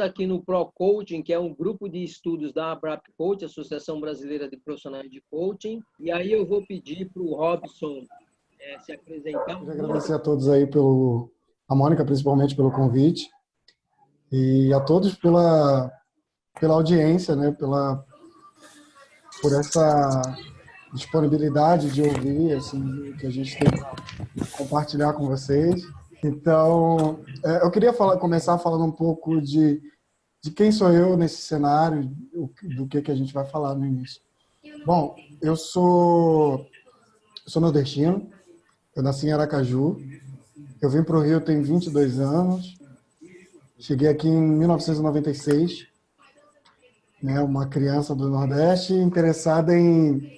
aqui no Pro Coaching, que é um grupo de estudos da Abrap Coach, Associação Brasileira de Profissionais de Coaching. E aí eu vou pedir para o Robson se apresentar. Queria agradecer a todos aí a Mônica principalmente pelo convite e a todos pela audiência, né, por essa disponibilidade de ouvir, assim, que a gente tem para compartilhar com vocês. Então, eu queria começar falando um pouco de quem sou eu nesse cenário, do que a gente vai falar no início. Bom, eu sou nordestino, eu nasci em Aracaju, eu vim para o Rio tem 22 anos, cheguei aqui em 1996, né, uma criança do Nordeste interessada em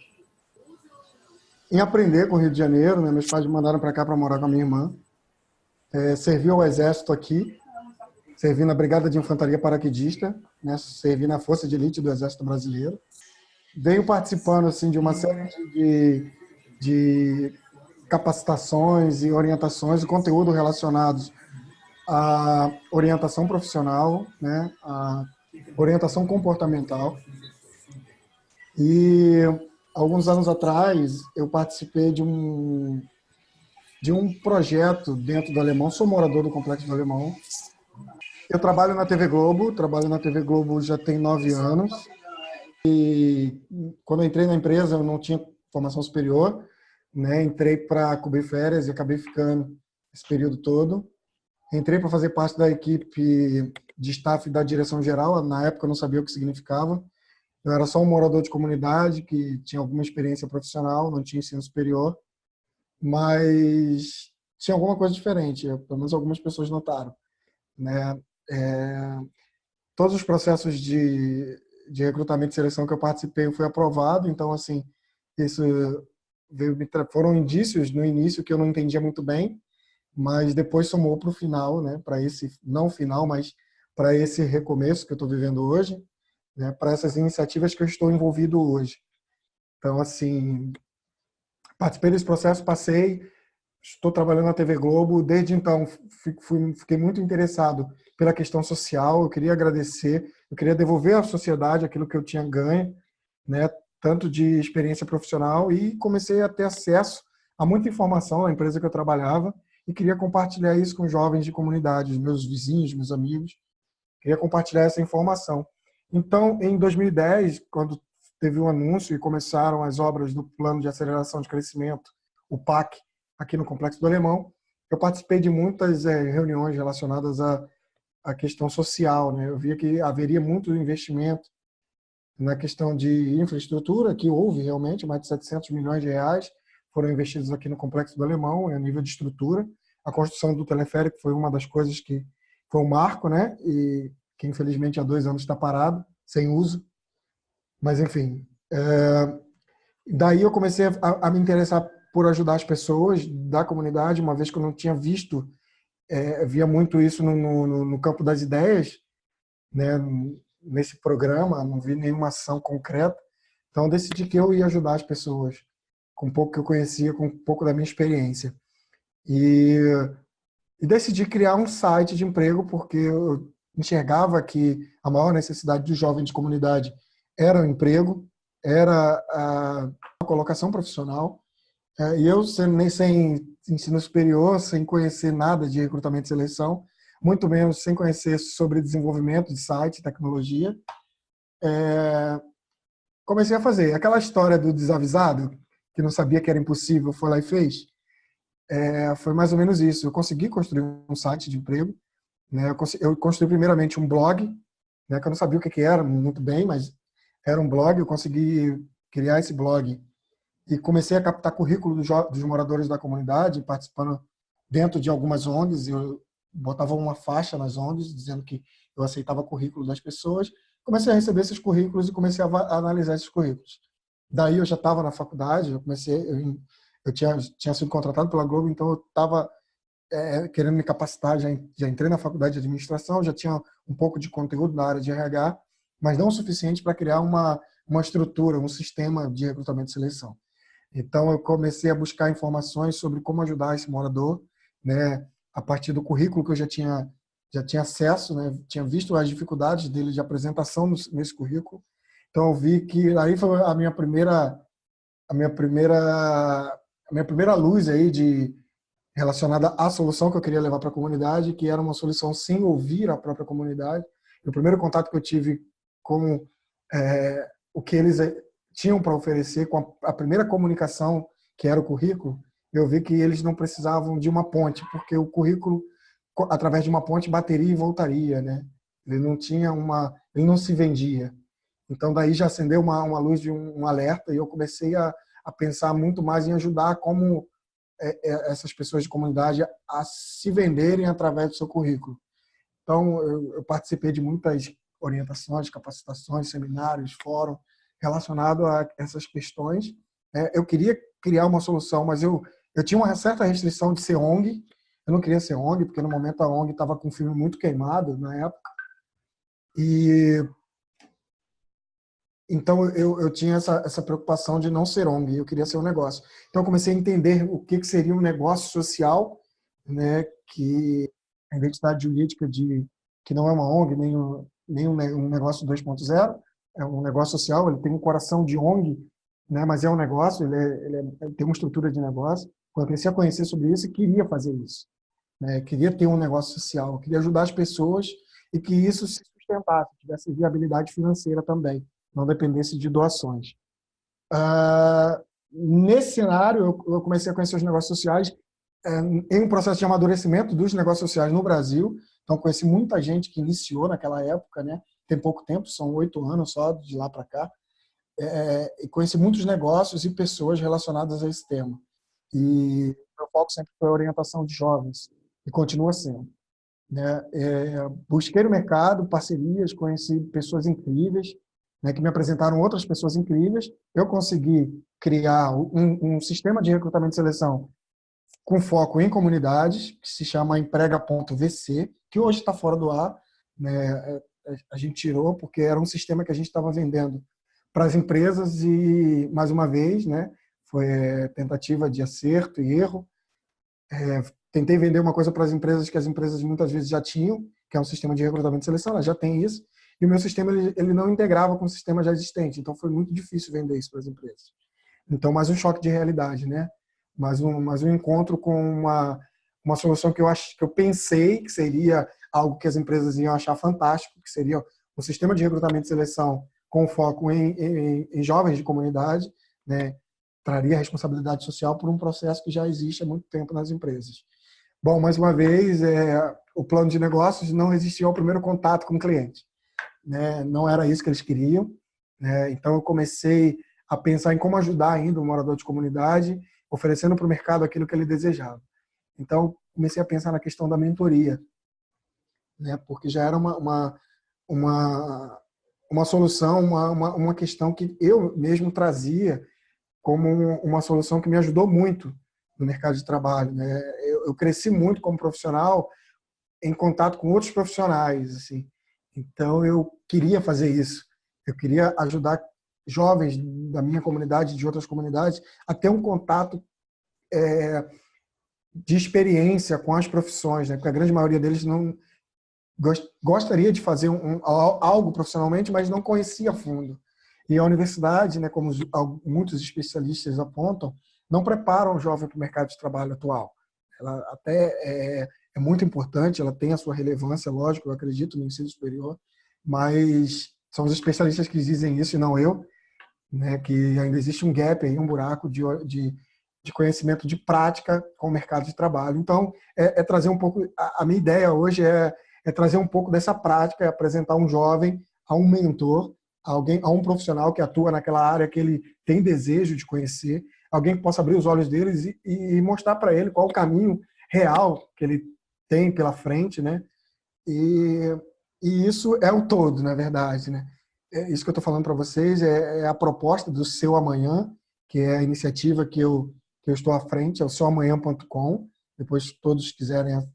aprender com o Rio de Janeiro, né? Meus pais me mandaram para cá para morar com a minha irmã. Servi ao Exército aqui, servi na Brigada de Infantaria Paraquedista, né? Servi na Força de Elite do Exército Brasileiro. Venho participando assim, de uma série de capacitações e orientações e conteúdo relacionados à orientação profissional, né? À orientação comportamental. E alguns anos atrás eu participei de um projeto dentro do Alemão, sou morador do Complexo do Alemão. Eu trabalho na TV Globo já tem 9 anos. E quando eu entrei na empresa eu não tinha formação superior, né? Entrei para cobrir férias e acabei ficando esse período todo. Entrei para fazer parte da equipe de staff da direção geral, na época eu não sabia o que significava. Eu era só um morador de comunidade que tinha alguma experiência profissional, não tinha ensino superior, mas tinha alguma coisa diferente, pelo menos algumas pessoas notaram, né? Todos os processos de recrutamento e seleção que eu participei eu fui aprovado, então assim, isso foram indícios no início que eu não entendia muito bem, mas depois somou para o final, né? Para esse, não final, mas para esse recomeço que eu estou vivendo hoje, né? Para essas iniciativas que eu estou envolvido hoje. Então, assim, participei desse processo, estou trabalhando na TV Globo, desde então fiquei muito interessado pela questão social, eu queria agradecer, eu queria devolver à sociedade aquilo que eu tinha ganho, né? Tanto de experiência profissional, e comecei a ter acesso a muita informação na empresa que eu trabalhava e queria compartilhar isso com jovens de comunidade, meus vizinhos, meus amigos, queria compartilhar essa informação. Então, em 2010, quando teve um anúncio e começaram as obras do Plano de Aceleração de Crescimento, o PAC, aqui no Complexo do Alemão, eu participei de muitas reuniões relacionadas à questão social, né? Eu via que haveria muito investimento na questão de infraestrutura, que houve realmente, mais de 700 milhões de reais foram investidos aqui no Complexo do Alemão, a nível de estrutura. A construção do teleférico foi uma das coisas que foi um marco, né? E que infelizmente há 2 anos está parado, sem uso. Mas, enfim, daí eu comecei a me interessar por ajudar as pessoas da comunidade, uma vez que eu não tinha visto, via muito isso no campo das ideias, né? Nesse programa, não vi nenhuma ação concreta. Então, eu decidi que eu ia ajudar as pessoas, com um pouco que eu conhecia, com um pouco da minha experiência. E decidi criar um site de emprego, porque eu enxergava que a maior necessidade do jovem de comunidade era o emprego, era a colocação profissional. E eu, sem ensino superior, sem conhecer nada de recrutamento e seleção, muito menos sem conhecer sobre desenvolvimento de site, tecnologia, comecei a fazer. Aquela história do desavisado, que não sabia que era impossível, foi lá e fez. Foi mais ou menos isso. Eu consegui construir um site de emprego, né? Eu construí primeiramente um blog, né? Que eu não sabia o que era muito bem, mas era um blog. Eu consegui criar esse blog e comecei a captar currículo dos moradores da comunidade, participando dentro de algumas ONGs. Eu botava uma faixa nas ONGs dizendo que eu aceitava currículo das pessoas. Comecei a receber esses currículos e comecei a analisar esses currículos. Daí eu já estava na faculdade, eu tinha sido contratado pela Globo, então eu estava querendo me capacitar, já entrei na faculdade de administração, já tinha um pouco de conteúdo na área de RH, mas não o suficiente para criar uma estrutura, um sistema de recrutamento e seleção. Então eu comecei a buscar informações sobre como ajudar esse morador, né, a partir do currículo que eu já tinha já tinha acesso, né? Tinha visto as dificuldades dele de apresentação nesse currículo. Então eu vi que aí foi a minha primeira a minha primeira luz aí de relacionada à solução que eu queria levar para a comunidade, que era uma solução sem ouvir a própria comunidade. E o primeiro contato que eu tive com o que eles tinham para oferecer, com a primeira comunicação, que era o currículo, eu vi que eles não precisavam de uma ponte, porque o currículo, através de uma ponte, bateria e voltaria, né? Ele não se vendia. Então, daí já acendeu uma luz de um alerta e eu comecei a pensar muito mais em ajudar como essas pessoas de comunidade a se venderem através do seu currículo. Então, eu participei de muitas orientações, capacitações, seminários, fóruns relacionados a essas questões. Eu queria criar uma solução, mas eu tinha uma certa restrição de ser ONG. Eu não queria ser ONG, porque no momento a ONG estava com o filme muito queimado na época. E então eu tinha essa preocupação de não ser ONG, eu queria ser um negócio. Então eu comecei a entender o que seria um negócio social, né, que a identidade jurídica que não é uma ONG, nem um negócio 2.0, é um negócio social, ele tem um coração de ONG, né, mas é um negócio, ele tem uma estrutura de negócio. Quando eu comecei a conhecer sobre isso, eu queria fazer isso, né, queria ter um negócio social, queria ajudar as pessoas e que isso se sustentasse, tivesse viabilidade financeira também, não dependesse de doações. Nesse cenário, eu comecei a conhecer os negócios sociais em um processo de amadurecimento dos negócios sociais no Brasil. Então, conheci muita gente que iniciou naquela época, né? Tem pouco tempo, são 8 anos só de lá para cá. E conheci muitos negócios e pessoas relacionadas a esse tema. E meu foco sempre foi a orientação de jovens, e continua sendo, né? Busquei no mercado parcerias, conheci pessoas incríveis, né, que me apresentaram outras pessoas incríveis. Eu consegui criar um sistema de recrutamento e seleção com foco em comunidades, que se chama Emprega.vc, que hoje está fora do ar, né? A gente tirou porque era um sistema que a gente estava vendendo para as empresas e, mais uma vez, né, foi tentativa de acerto e erro. Tentei vender uma coisa para as empresas que as empresas muitas vezes já tinham, que é um sistema de recrutamento e seleção, ela já tem isso, e o meu sistema ele não integrava com o sistema já existente, então foi muito difícil vender isso para as empresas. Então, mais um choque de realidade, né? Mais um encontro com uma solução que eu pensei que seria algo que as empresas iam achar fantástico, que seria um sistema de recrutamento e seleção com foco em jovens de comunidade, né? Traria responsabilidade social por um processo que já existe há muito tempo nas empresas. Bom, mais uma vez, o plano de negócios não resistiu ao primeiro contato com o cliente, né? Não era isso que eles queriam, né? Então eu comecei a pensar em como ajudar ainda o morador de comunidade, oferecendo para o mercado aquilo que ele desejava. Então comecei a pensar na questão da mentoria, né? Porque já era uma solução, uma questão que eu mesmo trazia como uma solução que me ajudou muito no mercado de trabalho, né? Eu cresci muito como profissional em contato com outros profissionais, assim. Então eu queria fazer isso. Eu queria ajudar jovens da minha comunidade, de outras comunidades, a ter um contato de experiência com as profissões, né? Porque a grande maioria deles não gostaria de fazer algo profissionalmente, mas não conhecia a fundo. E a universidade, né, como muitos especialistas apontam, não preparam o jovem para o mercado de trabalho atual. Ela até é muito importante, ela tem a sua relevância, lógico, eu acredito no ensino superior, mas são os especialistas que dizem isso e não eu, né, que ainda existe um gap, aí, um buraco de conhecimento de prática com o mercado de trabalho. Então, trazer um pouco, a minha ideia hoje é trazer um pouco dessa prática, apresentar um jovem a um mentor, a um profissional que atua naquela área que ele tem desejo de conhecer, alguém que possa abrir os olhos deles e mostrar para ele qual o caminho real que ele tem pela frente, né? E isso é o todo, na verdade, né? Isso que eu estou falando para vocês é a proposta do Seu Amanhã, que é a iniciativa que eu estou à frente, é o seuamanhã.com. Depois, se todos quiserem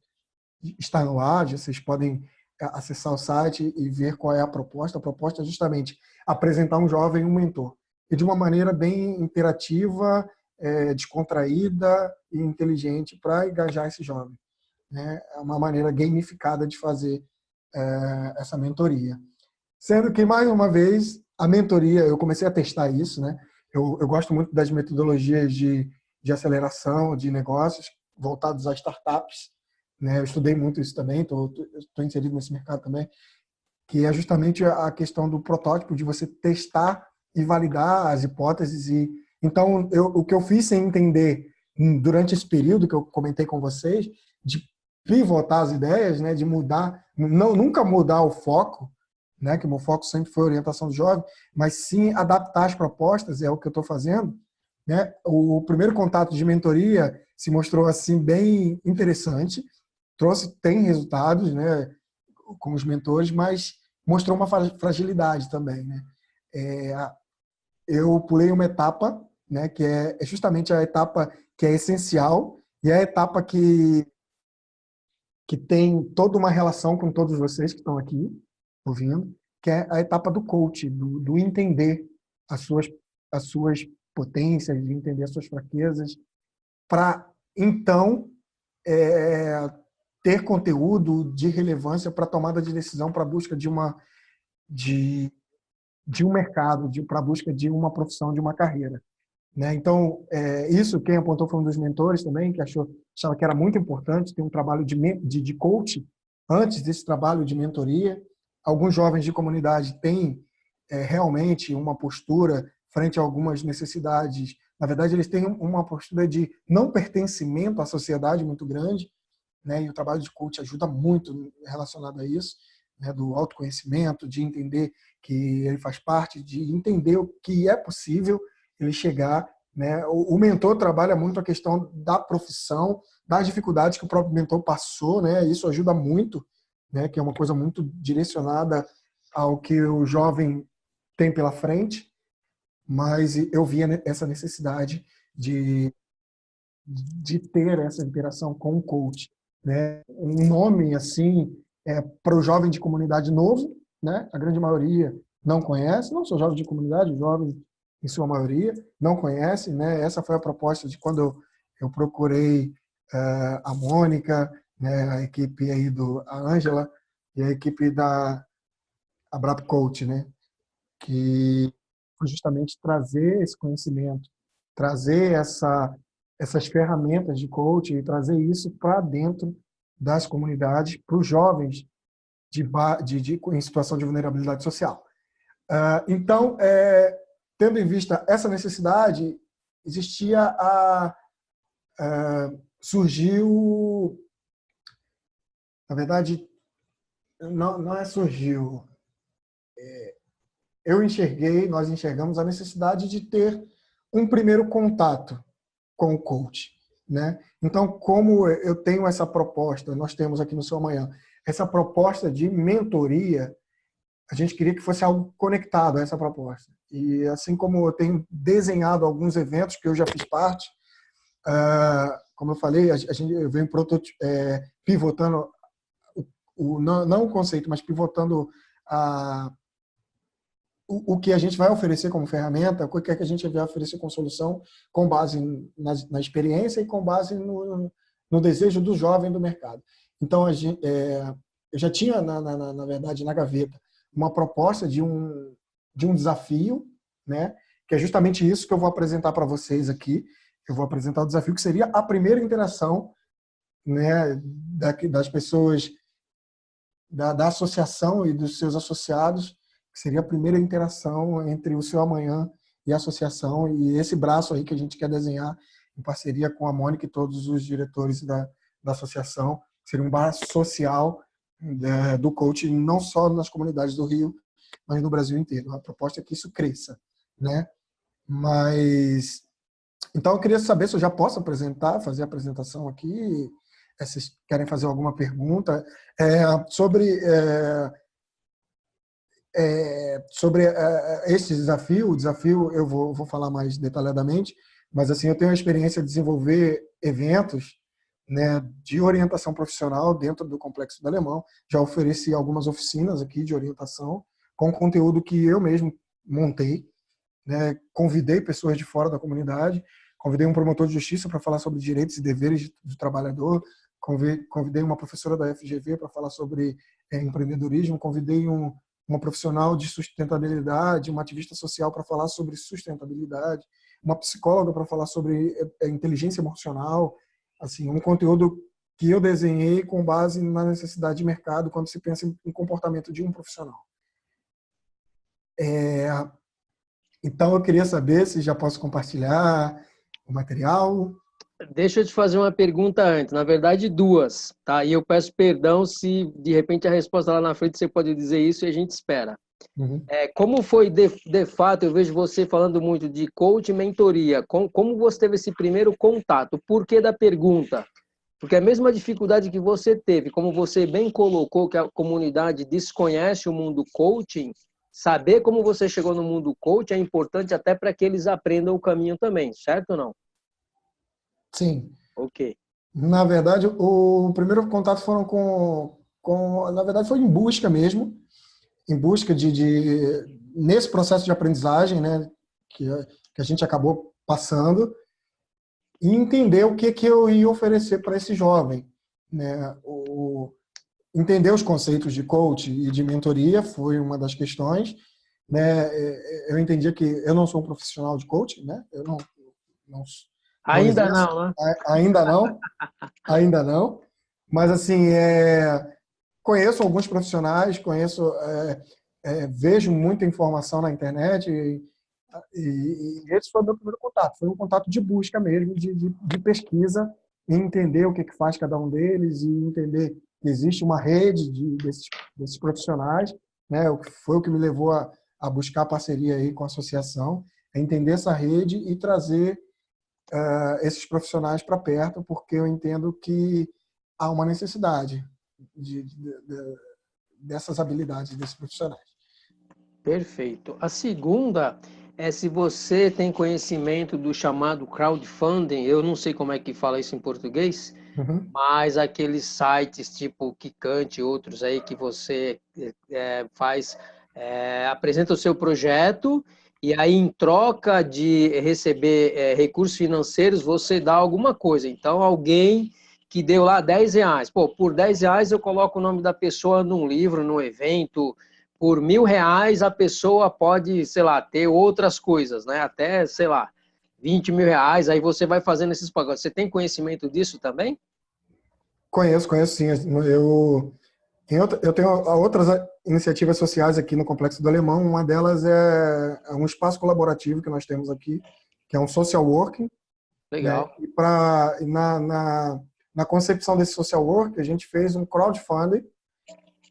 estar no ar, vocês podem acessar o site e ver qual é a proposta. A proposta é justamente apresentar um jovem um mentor. E de uma maneira bem interativa, descontraída e inteligente para engajar esse jovem. né? É uma maneira gamificada de fazer essa mentoria. Sendo que, mais uma vez, a mentoria, eu comecei a testar isso, né? Eu gosto muito das metodologias de aceleração de negócios voltados a startups, né? Eu estudei muito isso também, estou inserido nesse mercado também, que é justamente a questão do protótipo, de você testar e validar as hipóteses. Então, o que eu fiz sem entender durante esse período que eu comentei com vocês, de pivotar as ideias, né, de mudar, nunca mudar o foco, né, que o meu foco sempre foi a orientação do jovem, mas sim adaptar as propostas, é o que eu estou fazendo. Né? O primeiro contato de mentoria se mostrou assim bem interessante, tem resultados, né, com os mentores, mas mostrou uma fragilidade também, né? Eu pulei uma etapa, né, que é justamente a etapa que é essencial e é a etapa que tem toda uma relação com todos vocês que estão aqui ouvindo, que é a etapa do coach, do entender as suas potências, de entender as suas fraquezas, para então ter conteúdo de relevância para a tomada de decisão, para a busca de um mercado, para a busca de uma profissão, de uma carreira. Né? Então, isso quem apontou foi um dos mentores também, que achava que era muito importante ter um trabalho de coach antes desse trabalho de mentoria. Alguns jovens de comunidade têm realmente uma postura frente a algumas necessidades. Na verdade, eles têm uma postura de não pertencimento à sociedade muito grande, né? E o trabalho de coach ajuda muito relacionado a isso, né? Do autoconhecimento, de entender que ele faz parte, de entender o que é possível ele chegar, né? O mentor trabalha muito a questão da profissão, das dificuldades que o próprio mentor passou, né? Isso ajuda muito, né? Que é uma coisa muito direcionada ao que o jovem tem pela frente, mas eu via essa necessidade de ter essa interação com o coach, né? Um nome assim para o jovem de comunidade novo, né? A grande maioria não conhece, não sou jovem de comunidade, jovem em sua maioria não conhece, né? Essa foi a proposta de quando eu procurei a Mônica, né? A equipe aí a Ângela e a equipe da Abrap Coach, né? Que foi justamente trazer esse conhecimento, trazer essas ferramentas de coaching e trazer isso para dentro das comunidades, para os jovens em situação de vulnerabilidade social. Então, tendo em vista essa necessidade, surgiu, na verdade, não é surgiu, nós enxergamos a necessidade de ter um primeiro contato com o coach, né? Então, como eu tenho essa proposta, nós temos aqui no Seu Amanhã, essa proposta de mentoria, a gente queria que fosse algo conectado a essa proposta. E assim como eu tenho desenhado alguns eventos que eu já fiz parte, como eu falei, eu venho pivotando, não o conceito, mas pivotando o que a gente vai oferecer como ferramenta, o que é que a gente vai oferecer como solução, com base na experiência e com base no desejo do jovem do mercado. Então, eu já tinha, na verdade, na gaveta, uma proposta de um desafio, né, que é justamente isso que eu vou apresentar para vocês aqui. Eu vou apresentar o desafio que seria a primeira interação, né, das pessoas da associação e dos seus associados, que seria a primeira interação entre o Seu Amanhã e a associação, e esse braço aí que a gente quer desenhar em parceria com a Mônica e todos os diretores da associação, seria um braço social do coaching, não só nas comunidades do Rio, mas no Brasil inteiro. A proposta é que isso cresça, né? Mas, então eu queria saber se eu já posso fazer a apresentação aqui, se vocês querem fazer alguma pergunta sobre esse desafio. O desafio eu vou falar mais detalhadamente, mas assim, eu tenho a experiência de desenvolver eventos, né, de orientação profissional dentro do Complexo do Alemão. Já ofereci algumas oficinas aqui de orientação com conteúdo que eu mesmo montei, né? Convidei pessoas de fora da comunidade, convidei um promotor de justiça para falar sobre direitos e deveres do trabalhador, convidei uma professora da FGV para falar sobre empreendedorismo, convidei uma profissional de sustentabilidade, uma ativista social para falar sobre sustentabilidade, uma psicóloga para falar sobre inteligência emocional, assim, um conteúdo que eu desenhei com base na necessidade de mercado quando se pensa em comportamento de um profissional. Então, eu queria saber se já posso compartilhar o material. Deixa eu te fazer uma pergunta antes, na verdade duas, tá? E eu peço perdão se de repente a resposta lá na frente você pode dizer isso e a gente espera. Uhum. Como foi de fato, eu vejo você falando muito de coach e mentoria, como você teve esse primeiro contato? O porquê da pergunta? Porque a mesma dificuldade que você teve, como você bem colocou, que a comunidade desconhece o mundo coaching, saber como você chegou no mundo coaching é importante até para que eles aprendam o caminho também, certo ou não? Sim. Ok. Na verdade, o primeiro contato foram na verdade, foi em busca mesmo, em busca nesse processo de aprendizagem, né, que a gente acabou passando, e entender o que eu ia oferecer para esse jovem, né? Entender os conceitos de coach e de mentoria foi uma das questões, né? Eu entendia que eu não sou um profissional de coach, né? Eu não, não Ainda exerço, não, né? ainda não, mas assim, conheço alguns profissionais, vejo muita informação na internet e esse foi o meu primeiro contato. Foi um contato de busca mesmo, de pesquisa, e entender o que faz cada um deles e entender que existe uma rede desses profissionais, né? Foi o que me levou a buscar parceria aí com a associação, a entender essa rede e trazer esses profissionais para perto, porque eu entendo que há uma necessidade dessas habilidades desses profissionais. Perfeito. A segunda é se você tem conhecimento do chamado crowdfunding, eu não sei como é que fala isso em português, Uhum. mas aqueles sites tipo Kikante e outros aí que você apresenta o seu projeto e aí em troca de receber recursos financeiros você dá alguma coisa. Então alguém que deu lá R$ 10, pô, por R$ 10 eu coloco o nome da pessoa num livro, num evento, por R$ 1.000 a pessoa pode, sei lá, ter outras coisas, né? Até, sei lá, R$ 20.000, aí você vai fazendo esses pacotes. Você tem conhecimento disso também? Conheço sim. Eu tenho outras iniciativas sociais aqui no Complexo do Alemão. Uma delas é um espaço colaborativo que nós temos aqui, que é um social working, né? Legal. E na concepção desse social work, a gente fez um crowdfunding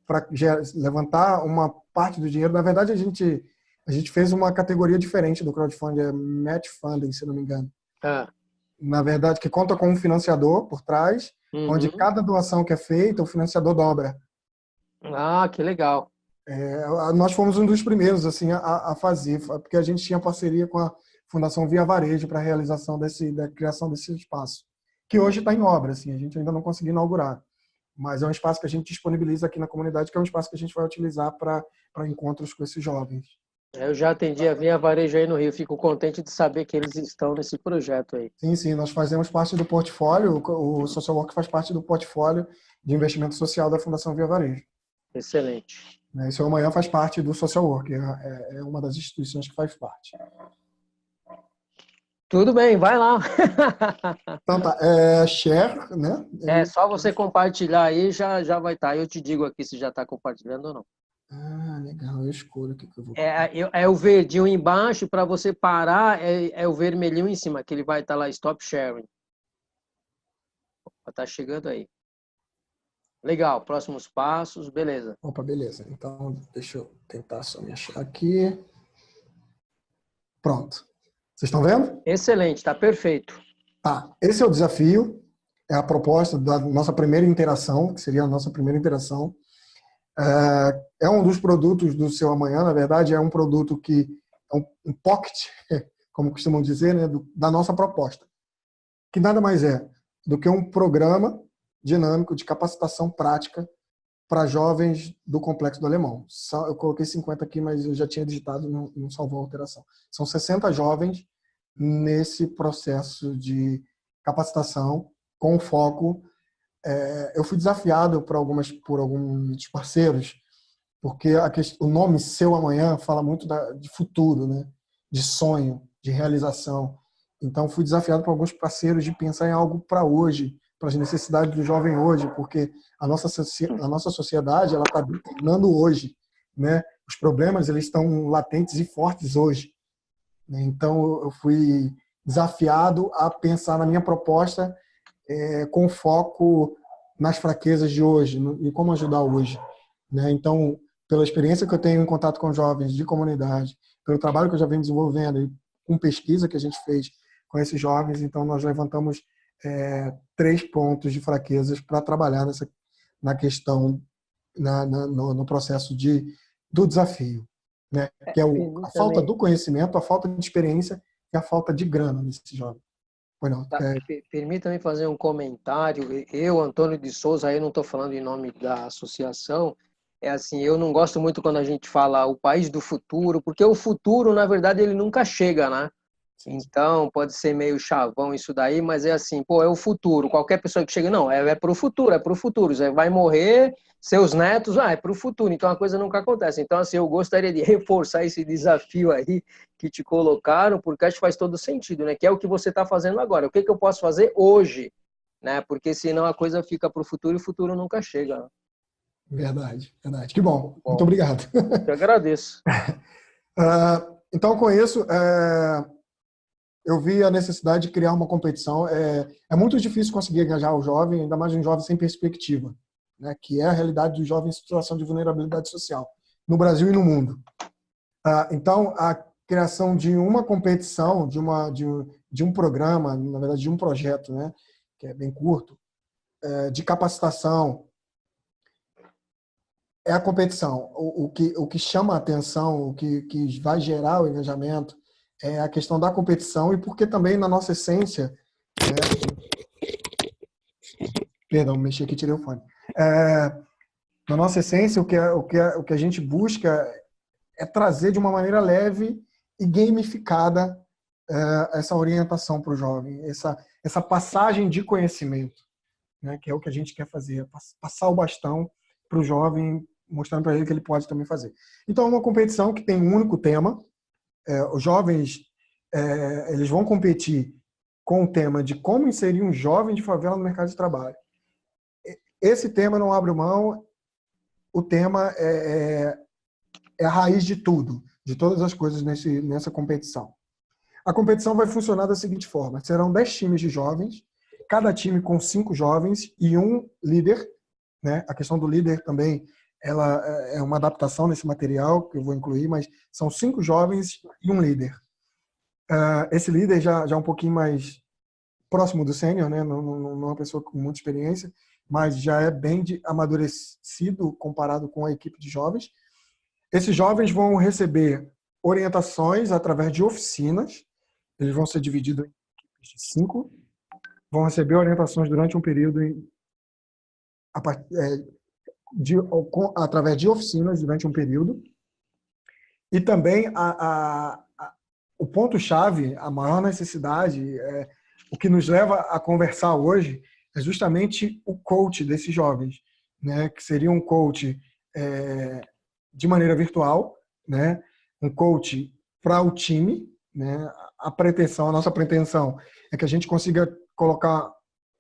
para levantar uma parte do dinheiro. Na verdade, a gente fez uma categoria diferente do crowdfunding, é match funding, se não me engano. Ah, Na verdade, que conta com um financiador por trás, onde uhum. cada doação que é feita, o financiador dobra. Ah, que legal. Nós fomos um dos primeiros assim a fazer, porque a gente tinha parceria com a Fundação Via Varejo para a realização da criação desse espaço, que hoje está em obra, assim, a gente ainda não conseguiu inaugurar, mas é um espaço que a gente disponibiliza aqui na comunidade, que é um espaço que a gente vai utilizar para encontros com esses jovens. Eu já atendi a Via Varejo aí no Rio. Fico contente de saber que eles estão nesse projeto aí. Sim, nós fazemos parte do portfólio, o Social Work faz parte do portfólio de investimento social da Fundação Via Varejo. Excelente. Isso amanhã faz parte do Social Work, é uma das instituições que faz parte. Tudo bem, vai lá. Então tá, share, né? É só você compartilhar aí, já vai estar. Eu te digo aqui se já está compartilhando ou não. Legal, eu escolho o que eu vou. É o verdinho embaixo, para você parar, é o vermelhinho em cima, que ele vai estar lá, Stop Sharing. Está chegando aí. Legal, próximos passos, beleza. Opa, beleza. Então, deixa eu tentar só me achar aqui. Pronto. Vocês estão vendo? Excelente, está perfeito. Tá. Esse é o desafio, é a proposta da nossa primeira interação, que seria a nossa primeira interação. É um dos produtos do Seu Amanhã, na verdade, é um produto que é um pocket, como costumam dizer, né, da nossa proposta, que nada mais é do que um programa dinâmico de capacitação prática para jovens do Complexo do Alemão. Eu coloquei 50 aqui, mas eu já tinha digitado, não salvou a alteração. São 60 jovens nesse processo de capacitação com foco eu fui desafiado por alguns parceiros, porque o nome Seu Amanhã fala muito de futuro, né? De sonho, de realização. Então, fui desafiado por alguns parceiros de pensar em algo para hoje, para as necessidades do jovem hoje, porque a nossa sociedade ela está determinando hoje, né? Os problemas eles estão latentes e fortes hoje, né? Então, eu fui desafiado a pensar na minha proposta com foco nas fraquezas de hoje e como ajudar hoje, né? Então, pela experiência que eu tenho em contato com jovens de comunidade, pelo trabalho que eu já venho desenvolvendo e com pesquisa que a gente fez com esses jovens, então nós levantamos 3 pontos de fraquezas para trabalhar na questão, no processo do desafio, né? Que é a falta do conhecimento, a falta de experiência e a falta de grana nesse jovem. Tá, permita-me fazer um comentário. Eu, Antônio de Souza, aí não estou falando em nome da associação, é assim, eu não gosto muito quando a gente fala o país do futuro, porque o futuro, na verdade, ele nunca chega, né? Então, pode ser meio chavão isso daí, mas é assim, pô, é o futuro. Qualquer pessoa que chega, não, é para o futuro, é para o futuro. Você vai morrer, seus netos, é para o futuro. Então, a coisa nunca acontece. Então, assim, eu gostaria de reforçar esse desafio aí que te colocaram, porque acho que faz todo sentido, né? Que é o que você está fazendo agora. O que eu posso fazer hoje, né? Porque senão a coisa fica para o futuro e o futuro nunca chega, né? Verdade, verdade. Que bom. Muito obrigado. Eu agradeço. Então, com isso, eu vi a necessidade de criar uma competição. É muito difícil conseguir engajar o jovem, ainda mais um jovem sem perspectiva, né? Que é a realidade do jovem em situação de vulnerabilidade social, no Brasil e no mundo. Então, a criação de uma competição, de um programa, na verdade, de um projeto, né? Que é bem curto, de capacitação, é a competição. O que chama a atenção, que vai gerar o engajamento, é a questão da competição e porque também na nossa essência, perdão, mexi aqui, tirei o fone. Na nossa essência, o que a gente busca é trazer de uma maneira leve e gamificada essa orientação para o jovem, essa passagem de conhecimento, né, que é o que a gente quer fazer, passar o bastão para o jovem, mostrando para ele que ele pode também fazer. Então, é uma competição que tem um único tema. Os jovens eles vão competir com o tema de como inserir um jovem de favela no mercado de trabalho. Esse tema não abre mão, o tema é a raiz de tudo, de todas as coisas nessa competição. A competição vai funcionar da seguinte forma: serão 10 times de jovens, cada time com 5 jovens e um líder, né? A questão do líder também ela é uma adaptação nesse material que eu vou incluir, mas são 5 jovens e um líder. Esse líder já é um pouquinho mais próximo do sênior, né? Não é uma pessoa com muita experiência, mas já é bem amadurecido comparado com a equipe de jovens. Esses jovens vão receber orientações através de oficinas. Eles vão ser divididos em equipes de 5. Vão receber orientações durante um período através de oficinas durante um período. E também o ponto-chave, a maior necessidade, o que nos leva a conversar hoje, é justamente o coach desses jovens, né? Que seria um coach de maneira virtual, né? Um coach para o time, né? A nossa pretensão é que a gente consiga colocar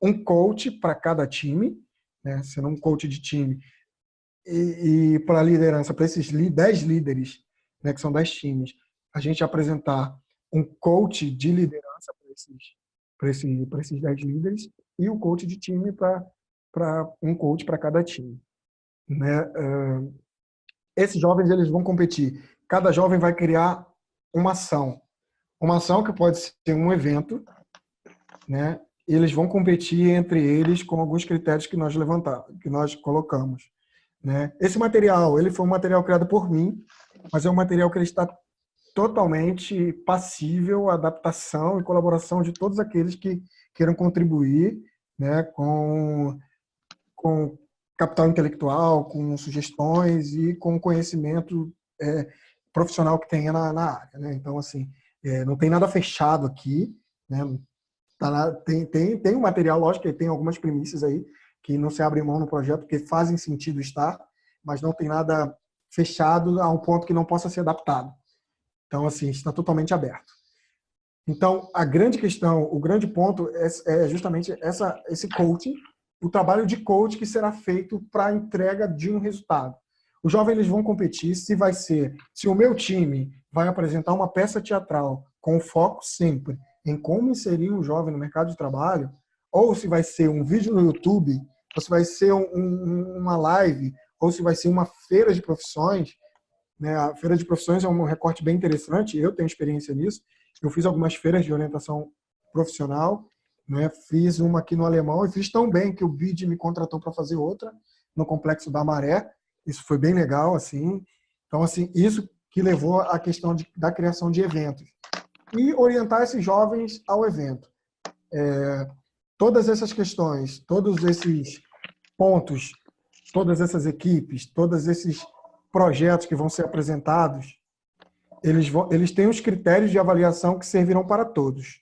um coach para cada time, né? Sendo um coach de time e para a liderança, para esses 10 líderes, né? Que são 10 times, a gente apresentar um coach de liderança para esses 10 líderes e o coach de time para um coach para cada time, né? Esses jovens eles vão competir. Cada jovem vai criar uma ação que pode ser um evento, né? E eles vão competir entre eles com alguns critérios que nós colocamos, né? Esse material, ele foi um material criado por mim, mas é um material que ele está totalmente passível à adaptação e colaboração de todos aqueles que queiram contribuir, né, com capital intelectual, com sugestões e com conhecimento profissional que tenha na área, né? Então, assim, não tem nada fechado aqui, né? Tem um material, lógico que tem algumas premissas aí que não se abrem mão no projeto, porque fazem sentido estar, mas não tem nada fechado a um ponto que não possa ser adaptado. Então, assim, está totalmente aberto. Então, a grande questão, o grande ponto é justamente esse coaching, o trabalho de coach que será feito para a entrega de um resultado. Os jovens eles vão competir se o meu time vai apresentar uma peça teatral com foco sempre em como inserir um jovem no mercado de trabalho, ou se vai ser um vídeo no YouTube, ou se vai ser uma live, ou se vai ser uma feira de profissões, né? A feira de profissões é um recorte bem interessante, eu tenho experiência nisso. Eu fiz algumas feiras de orientação profissional, né? Fiz uma aqui no Alemão e fiz tão bem que o BID me contratou para fazer outra no Complexo da Maré. Isso foi bem legal, assim. Então, assim, isso que levou à questão da criação de eventos. E orientar esses jovens ao evento. Todas essas questões, todos esses pontos, todas essas equipes, todos esses projetos que vão ser apresentados, eles têm os critérios de avaliação que servirão para todos.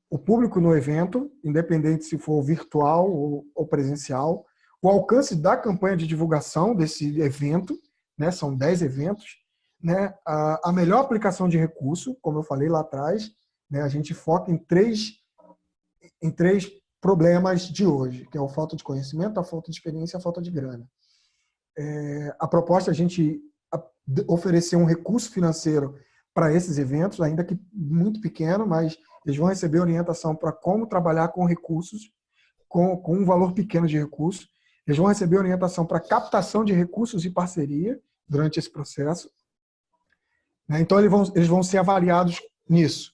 O público no evento, independente se for virtual ou presencial, o alcance da campanha de divulgação desse evento, né, são 10 eventos, né, a melhor aplicação de recurso, como eu falei lá atrás, né, a gente foca em três problemas de hoje, que é a falta de conhecimento, a falta de experiência e a falta de grana. A proposta é a gente oferecer um recurso financeiro para esses eventos, ainda que muito pequeno, mas eles vão receber orientação para como trabalhar com recursos, com um valor pequeno de recursos. Eles vão receber orientação para captação de recursos e parceria durante esse processo. Então, eles vão ser avaliados nisso.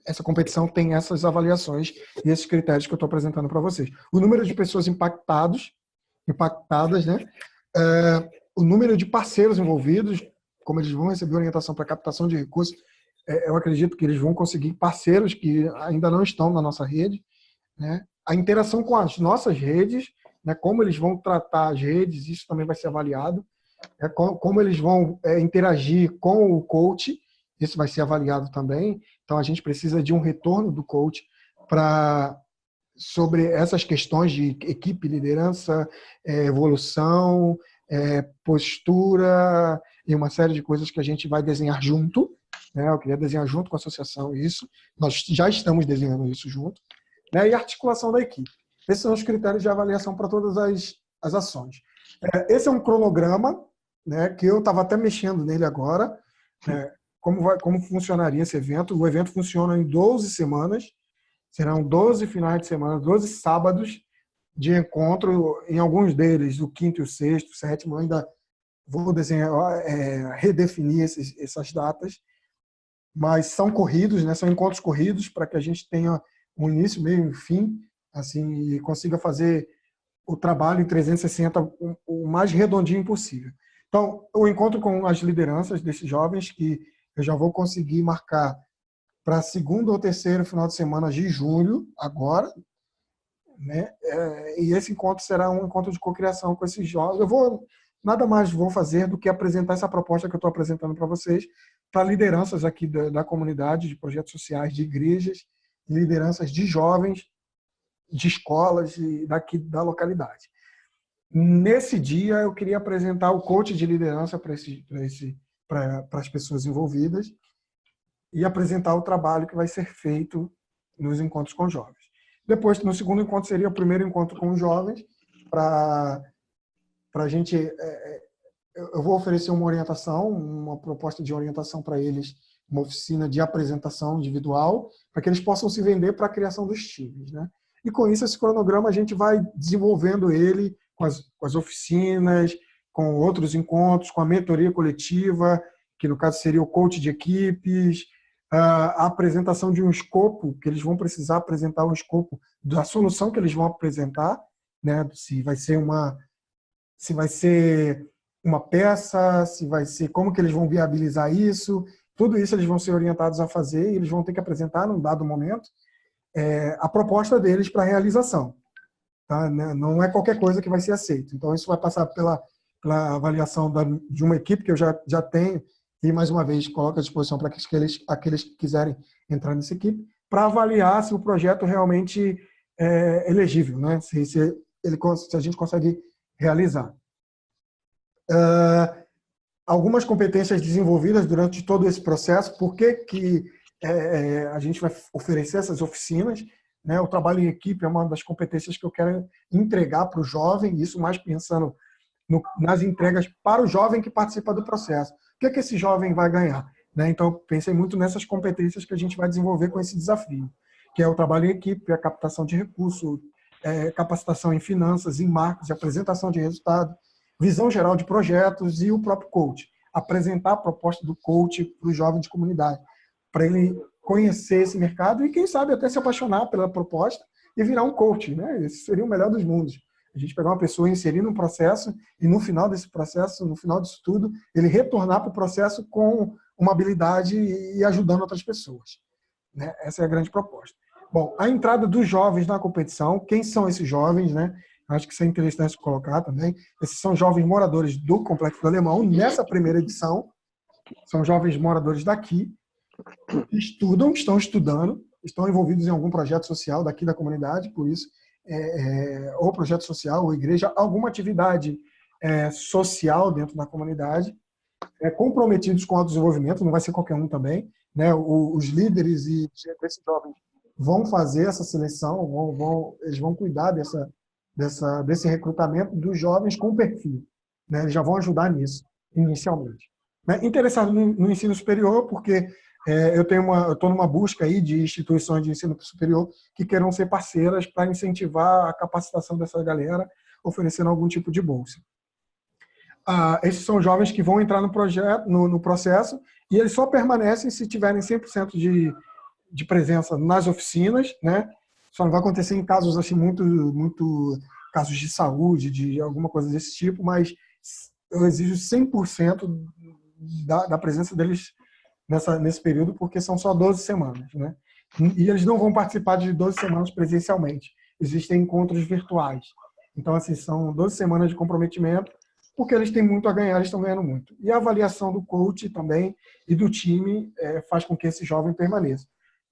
Essa competição tem essas avaliações e esses critérios que eu estou apresentando para vocês. O número de pessoas impactadas, né? O número de parceiros envolvidos, como eles vão receber orientação para captação de recursos, eu acredito que eles vão conseguir parceiros que ainda não estão na nossa rede, né? A interação com as nossas redes, né? Como eles vão tratar as redes, isso também vai ser avaliado. Como eles vão interagir com o coach, isso vai ser avaliado também. Então, a gente precisa de um retorno do coach sobre essas questões de equipe, liderança, evolução, postura e uma série de coisas que a gente vai desenhar junto. Né? Eu queria desenhar junto com a associação isso. Nós já estamos desenhando isso junto. Né? E a articulação da equipe. Esses são os critérios de avaliação para todas as ações. Esse é um cronograma, né, que eu estava até mexendo nele agora. Como funcionaria esse evento? O evento funciona em 12 semanas. Serão 12 finais de semana, 12 sábados de encontro, em alguns deles, o quinto e o sexto, o sétimo, ainda vou desenhar, redefinir essas datas, mas são corridos, né? São encontros corridos para que a gente tenha um início, meio e fim, assim, e consiga fazer o trabalho em 360 o mais redondinho possível. Então, o encontro com as lideranças desses jovens, que eu já vou conseguir marcar para segundo ou terceiro final de semana de julho, agora, né? E esse encontro será um encontro de cocriação com esses jovens. Nada mais vou fazer do que apresentar essa proposta que eu estou apresentando para vocês, para lideranças aqui da comunidade, de projetos sociais, de igrejas, lideranças de jovens, de escolas e daqui da localidade. Nesse dia, eu queria apresentar o coach de liderança para as pessoas envolvidas e apresentar o trabalho que vai ser feito nos encontros com jovens. Depois, no segundo encontro, seria o primeiro encontro com os jovens, para a gente... eu vou oferecer uma orientação, uma proposta de orientação para eles, uma oficina de apresentação individual, para que eles possam se vender para a criação dos times, né? E com isso, esse cronograma, a gente vai desenvolvendo ele com as oficinas, com outros encontros, com a mentoria coletiva, que no caso seria o coach de equipes, a apresentação de um escopo, que eles vão precisar apresentar um escopo da solução que eles vão apresentar, né? Se vai ser uma peça, se vai ser como que eles vão viabilizar isso, tudo isso eles vão ser orientados a fazer e eles vão ter que apresentar num dado momento a proposta deles para a realização. Tá? Não é qualquer coisa que vai ser aceito. Então, isso vai passar pela avaliação de uma equipe que eu já tenho e, mais uma vez, coloco à disposição para aqueles que quiserem entrar nessa equipe, para avaliar se o projeto realmente é elegível, né? Se se a gente consegue realizar. Algumas competências desenvolvidas durante todo esse processo, por que a gente vai oferecer essas oficinas, né? O trabalho em equipe é uma das competências que eu quero entregar para o jovem, isso mais pensando nas entregas para o jovem que participa do processo. O que esse jovem vai ganhar? Né? Então, pensei muito nessas competências que a gente vai desenvolver com esse desafio, que é o trabalho em equipe, a captação de recursos, capacitação em finanças, em marketing, apresentação de resultado, visão geral de projetos e o próprio coach. Apresentar a proposta do coach para o jovem de comunidade, para ele conhecer esse mercado e, quem sabe, até se apaixonar pela proposta e virar um coach. Né? Esse seria o melhor dos mundos. A gente pegar uma pessoa e inserir num processo e, no final desse processo, no final disso tudo, ele retornar para o processo com uma habilidade e ajudando outras pessoas. Né? Essa é a grande proposta. Bom, a entrada dos jovens na competição. Quem são esses jovens, né? Acho que isso é interessante colocar também. Esses são jovens moradores do Complexo do Alemão. Nessa primeira edição, são jovens moradores daqui, estudam, estão estudando, estão envolvidos em algum projeto social daqui da comunidade, por isso, ou projeto social, ou igreja, alguma atividade social dentro da comunidade, comprometidos com o desenvolvimento, não vai ser qualquer um também, né? Os líderes e desses jovens vão fazer essa seleção, eles vão cuidar desse recrutamento dos jovens com perfil. Né? Eles já vão ajudar nisso, inicialmente. Né? Interessado no ensino superior, porque eu estou numa busca aí de instituições de ensino superior que queiram ser parceiras para incentivar a capacitação dessa galera, oferecendo algum tipo de bolsa. Esses são jovens que vão entrar no processo e eles só permanecem se tiverem 100% de presença nas oficinas, né? Só não vai acontecer em casos assim muito casos de saúde, de alguma coisa desse tipo, mas eu exijo 100% da presença deles nesse período, porque são só 12 semanas, né? E eles não vão participar de 12 semanas presencialmente. Existem encontros virtuais. Então, assim, são 12 semanas de comprometimento, porque eles têm muito a ganhar, eles estão ganhando muito. E a avaliação do coach também e do time faz com que esse jovem permaneça.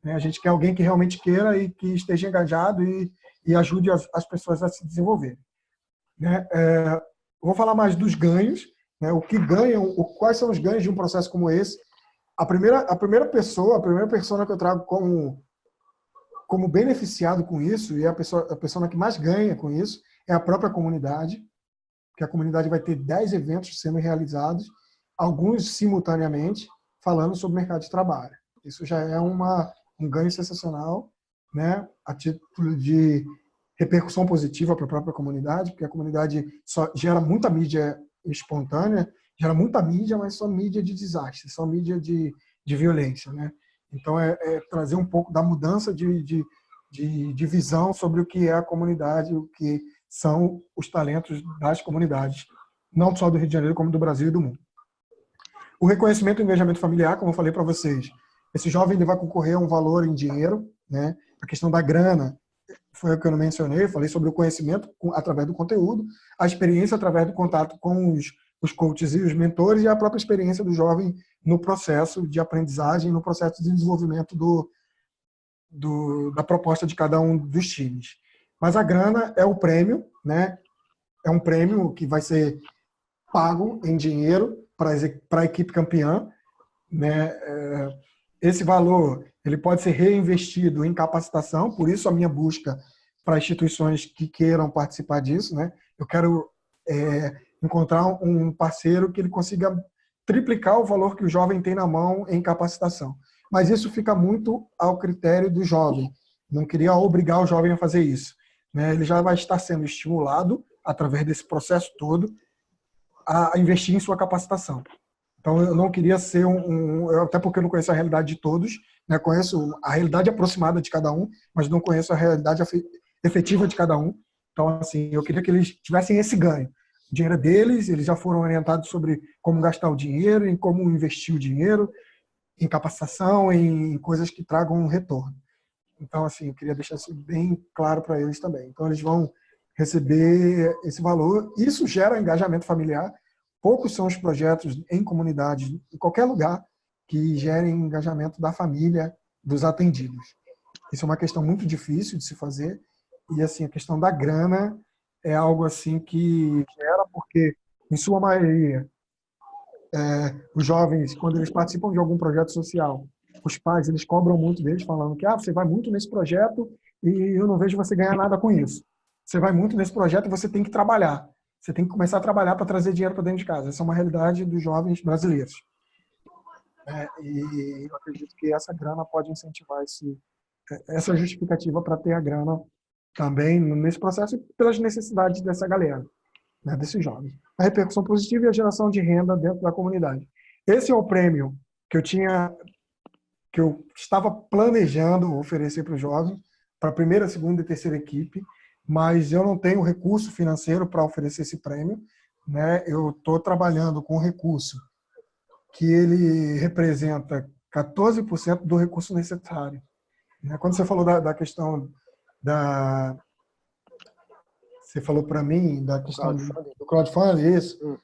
A gente quer alguém que realmente queira e que esteja engajado e ajude as pessoas a se desenvolverem. Vou falar mais dos ganhos, né? O que ganham, quais são os ganhos de um processo como esse. A primeira pessoa que eu trago como beneficiado com isso, e a pessoa que mais ganha com isso, é a própria comunidade, que a comunidade vai ter 10 eventos sendo realizados, alguns simultaneamente, falando sobre o mercado de trabalho. Isso já é um ganho sensacional, né? A título de repercussão positiva para a própria comunidade, porque a comunidade só gera muita mídia espontânea, gera muita mídia, mas só mídia de desastre, só mídia de violência, né? Então, trazer um pouco da mudança de visão sobre o que é a comunidade, o que são os talentos das comunidades, não só do Rio de Janeiro, como do Brasil e do mundo. O reconhecimento e engajamento familiar, como eu falei para vocês, esse jovem ele vai concorrer a um valor em dinheiro, né? A questão da grana foi o que eu não mencionei, eu falei sobre o conhecimento através do conteúdo, a experiência através do contato com os coaches e os mentores e a própria experiência do jovem no processo de aprendizagem, no processo de desenvolvimento da proposta de cada um dos times. Mas a grana é o prêmio, né? É um prêmio que vai ser pago em dinheiro para a equipe campeã, né? Esse valor ele pode ser reinvestido em capacitação, por isso a minha busca para instituições que queiram participar disso, né? Eu quero encontrar um parceiro que ele consiga triplicar o valor que o jovem tem na mão em capacitação. Mas isso fica muito ao critério do jovem. Não queria obrigar o jovem a fazer isso, né? Ele já vai estar sendo estimulado, através desse processo todo, a investir em sua capacitação. Então, eu não queria ser até porque eu não conheço a realidade de todos, né? Conheço a realidade aproximada de cada um, mas não conheço a realidade efetiva de cada um. Então, assim, eu queria que eles tivessem esse ganho. O dinheiro é deles, eles já foram orientados sobre como gastar o dinheiro, em como investir o dinheiro, em capacitação, em coisas que tragam um retorno. Então, assim, eu queria deixar isso bem claro para eles também. Então, eles vão receber esse valor. Isso gera engajamento familiar. Poucos são os projetos em comunidades, em qualquer lugar, que gerem engajamento da família dos atendidos. Isso é uma questão muito difícil de se fazer. E, assim, a questão da grana é algo assim que gera, porque, em sua maioria, os jovens, quando eles participam de algum projeto social, os pais, eles cobram muito deles, falando que você vai muito nesse projeto e eu não vejo você ganhar nada com isso. Você vai muito nesse projeto e você tem que trabalhar. Você tem que começar a trabalhar para trazer dinheiro para dentro de casa. Essa é uma realidade dos jovens brasileiros. E eu acredito que essa grana pode incentivar essa justificativa para ter a grana também nesse processo e pelas necessidades dessa galera, né, desses jovens. A repercussão positiva e a geração de renda dentro da comunidade. Esse é o prêmio que eu estava planejando oferecer para os jovens, para a primeira, segunda e terceira equipe, mas eu não tenho recurso financeiro para oferecer esse prêmio, né? Eu estou trabalhando com um recurso que ele representa 14% do recurso necessário. Quando você falou da questão da... Você falou para mim da questão do crowdfunding, isso.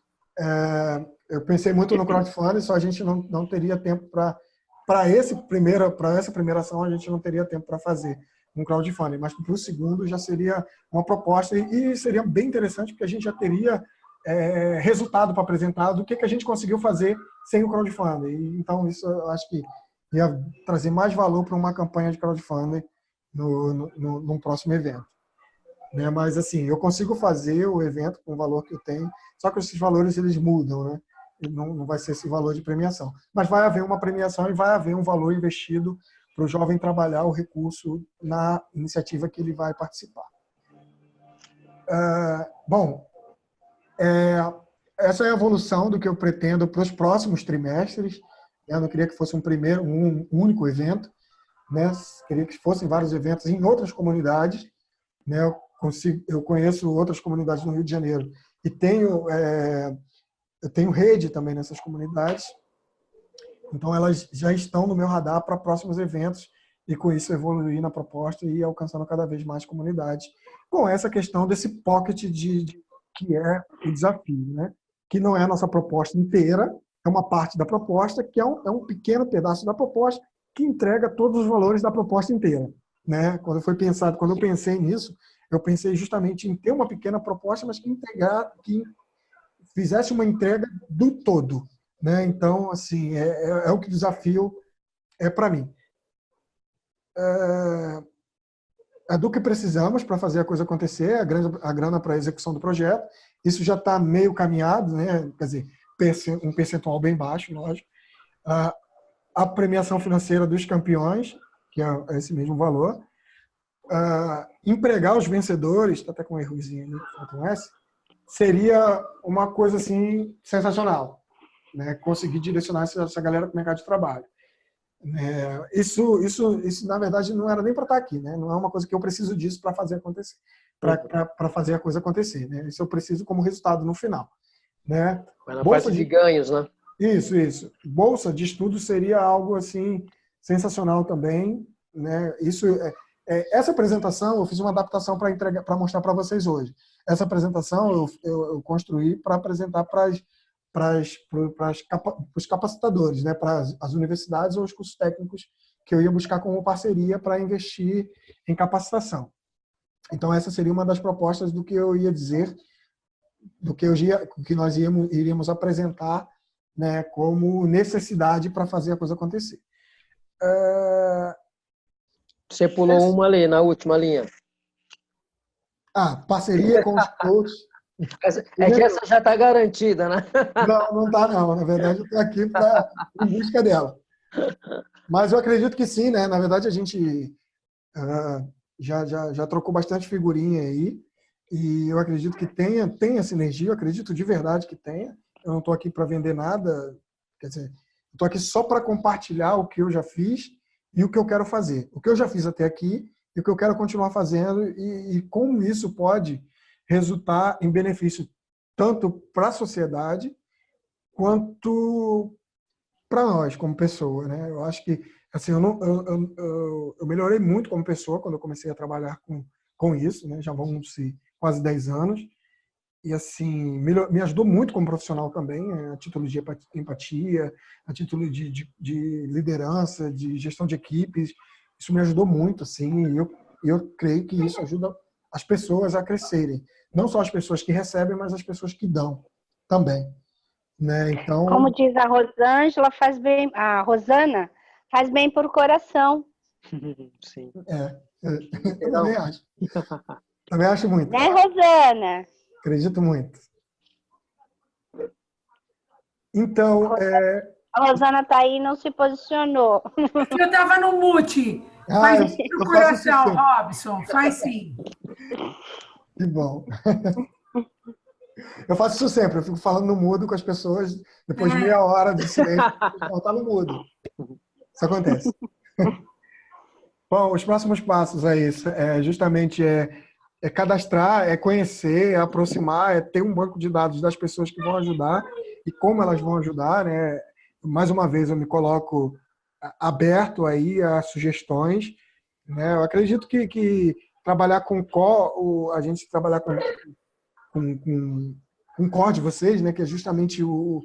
Eu pensei muito no crowdfunding, só a gente não teria tempo para essa primeira ação, a gente não teria tempo para fazer um crowdfunding, mas para o segundo já seria uma proposta e seria bem interessante, porque a gente já teria resultado para apresentar do que a gente conseguiu fazer sem o crowdfunding. Então, isso eu acho que ia trazer mais valor para uma campanha de crowdfunding num próximo evento. Né? Mas, assim, eu consigo fazer o evento com o valor que eu tenho, só que esses valores eles mudam, né? Não vai ser esse valor de premiação. Mas vai haver uma premiação e vai haver um valor investido para o jovem trabalhar o recurso na iniciativa que ele vai participar. Bom, essa é a evolução do que eu pretendo para os próximos trimestres. Eu não queria que fosse um único evento, né? Queria que fossem vários eventos em outras comunidades, né? Eu conheço outras comunidades no Rio de Janeiro e eu tenho rede também nessas comunidades, então elas já estão no meu radar para próximos eventos e com isso evoluir na proposta e ir alcançando cada vez mais comunidades com essa questão desse pocket que é o desafio, né? Que não é a nossa proposta inteira, é uma parte da proposta, que é um pequeno pedaço da proposta que entrega todos os valores da proposta inteira, né? Quando eu pensei nisso, eu pensei justamente em ter uma pequena proposta, mas que fizesse uma entrega do todo, né? Então, assim, é o que o desafio é para mim. É do que precisamos para fazer a coisa acontecer, a grana para a execução do projeto. Isso já está meio caminhado, né? Quer dizer, um percentual bem baixo, lógico. A premiação financeira dos campeões, que é esse mesmo valor. Empregar os vencedores, está até com um errozinho ali, com S, seria uma coisa assim sensacional, né? Conseguir direcionar essa galera para o mercado de trabalho. Isso na verdade não era nem para estar aqui, né? Não é uma coisa que eu preciso disso para fazer acontecer, para fazer a coisa acontecer, né? Isso eu preciso como resultado no final, né? Mas na parte de ganhos, né? Isso. Bolsa de estudo seria algo assim sensacional também, né? Isso essa apresentação eu fiz uma adaptação para mostrar para vocês hoje. Essa apresentação eu construí para apresentar para os capacitadores, né? Para as universidades ou os cursos técnicos que eu ia buscar como parceria para investir em capacitação. Então essa seria uma das propostas do que eu ia dizer, do que nós iríamos apresentar, né? Como necessidade para fazer a coisa acontecer. Você pulou uma ali, na última linha. Parceria com os coaches. É que essa já está garantida, né? Não está não. Na verdade, eu estou aqui em busca dela. Mas eu acredito que sim, né? Na verdade, a gente já trocou bastante figurinha aí. E eu acredito que tenha sinergia. Eu acredito de verdade que tenha. Eu não estou aqui para vender nada. Quer dizer, estou aqui só para compartilhar o que eu já fiz e o que eu quero fazer. O que eu já fiz até aqui e o que eu quero continuar fazendo e como isso pode resultar em benefício tanto para a sociedade quanto para nós como pessoa, né? Eu acho que assim eu melhorei muito como pessoa quando eu comecei a trabalhar com isso, né? Já vão quase 10 anos e assim me ajudou muito como profissional também, a título de empatia, a título de liderança, de gestão de equipes. Isso me ajudou muito, assim, e eu creio que isso ajuda as pessoas a crescerem. Não só as pessoas que recebem, mas as pessoas que dão também. Né? Então, como diz a Rosângela, faz bem, a Rosana faz bem por coração. Sim. Eu também acho. Também acho muito. Né, Rosana? Acredito muito. Então, A Rosana está aí e não se posicionou. Eu estava no mute. Faz bem pro eu faço isso coração, sempre. Robson. Faz sim. Que bom. Eu faço isso sempre. Eu fico falando no mudo com as pessoas. Depois de meia hora de silêncio, eu estava no mudo. Isso acontece. Bom, os próximos passos é isso. Justamente cadastrar, é conhecer, é aproximar, é ter um banco de dados das pessoas que vão ajudar e como elas vão ajudar, né? Mais uma vez, eu me coloco aberto aí a sugestões, né? Eu acredito que trabalhar com a gente trabalhar com o core de vocês, né? Que é justamente o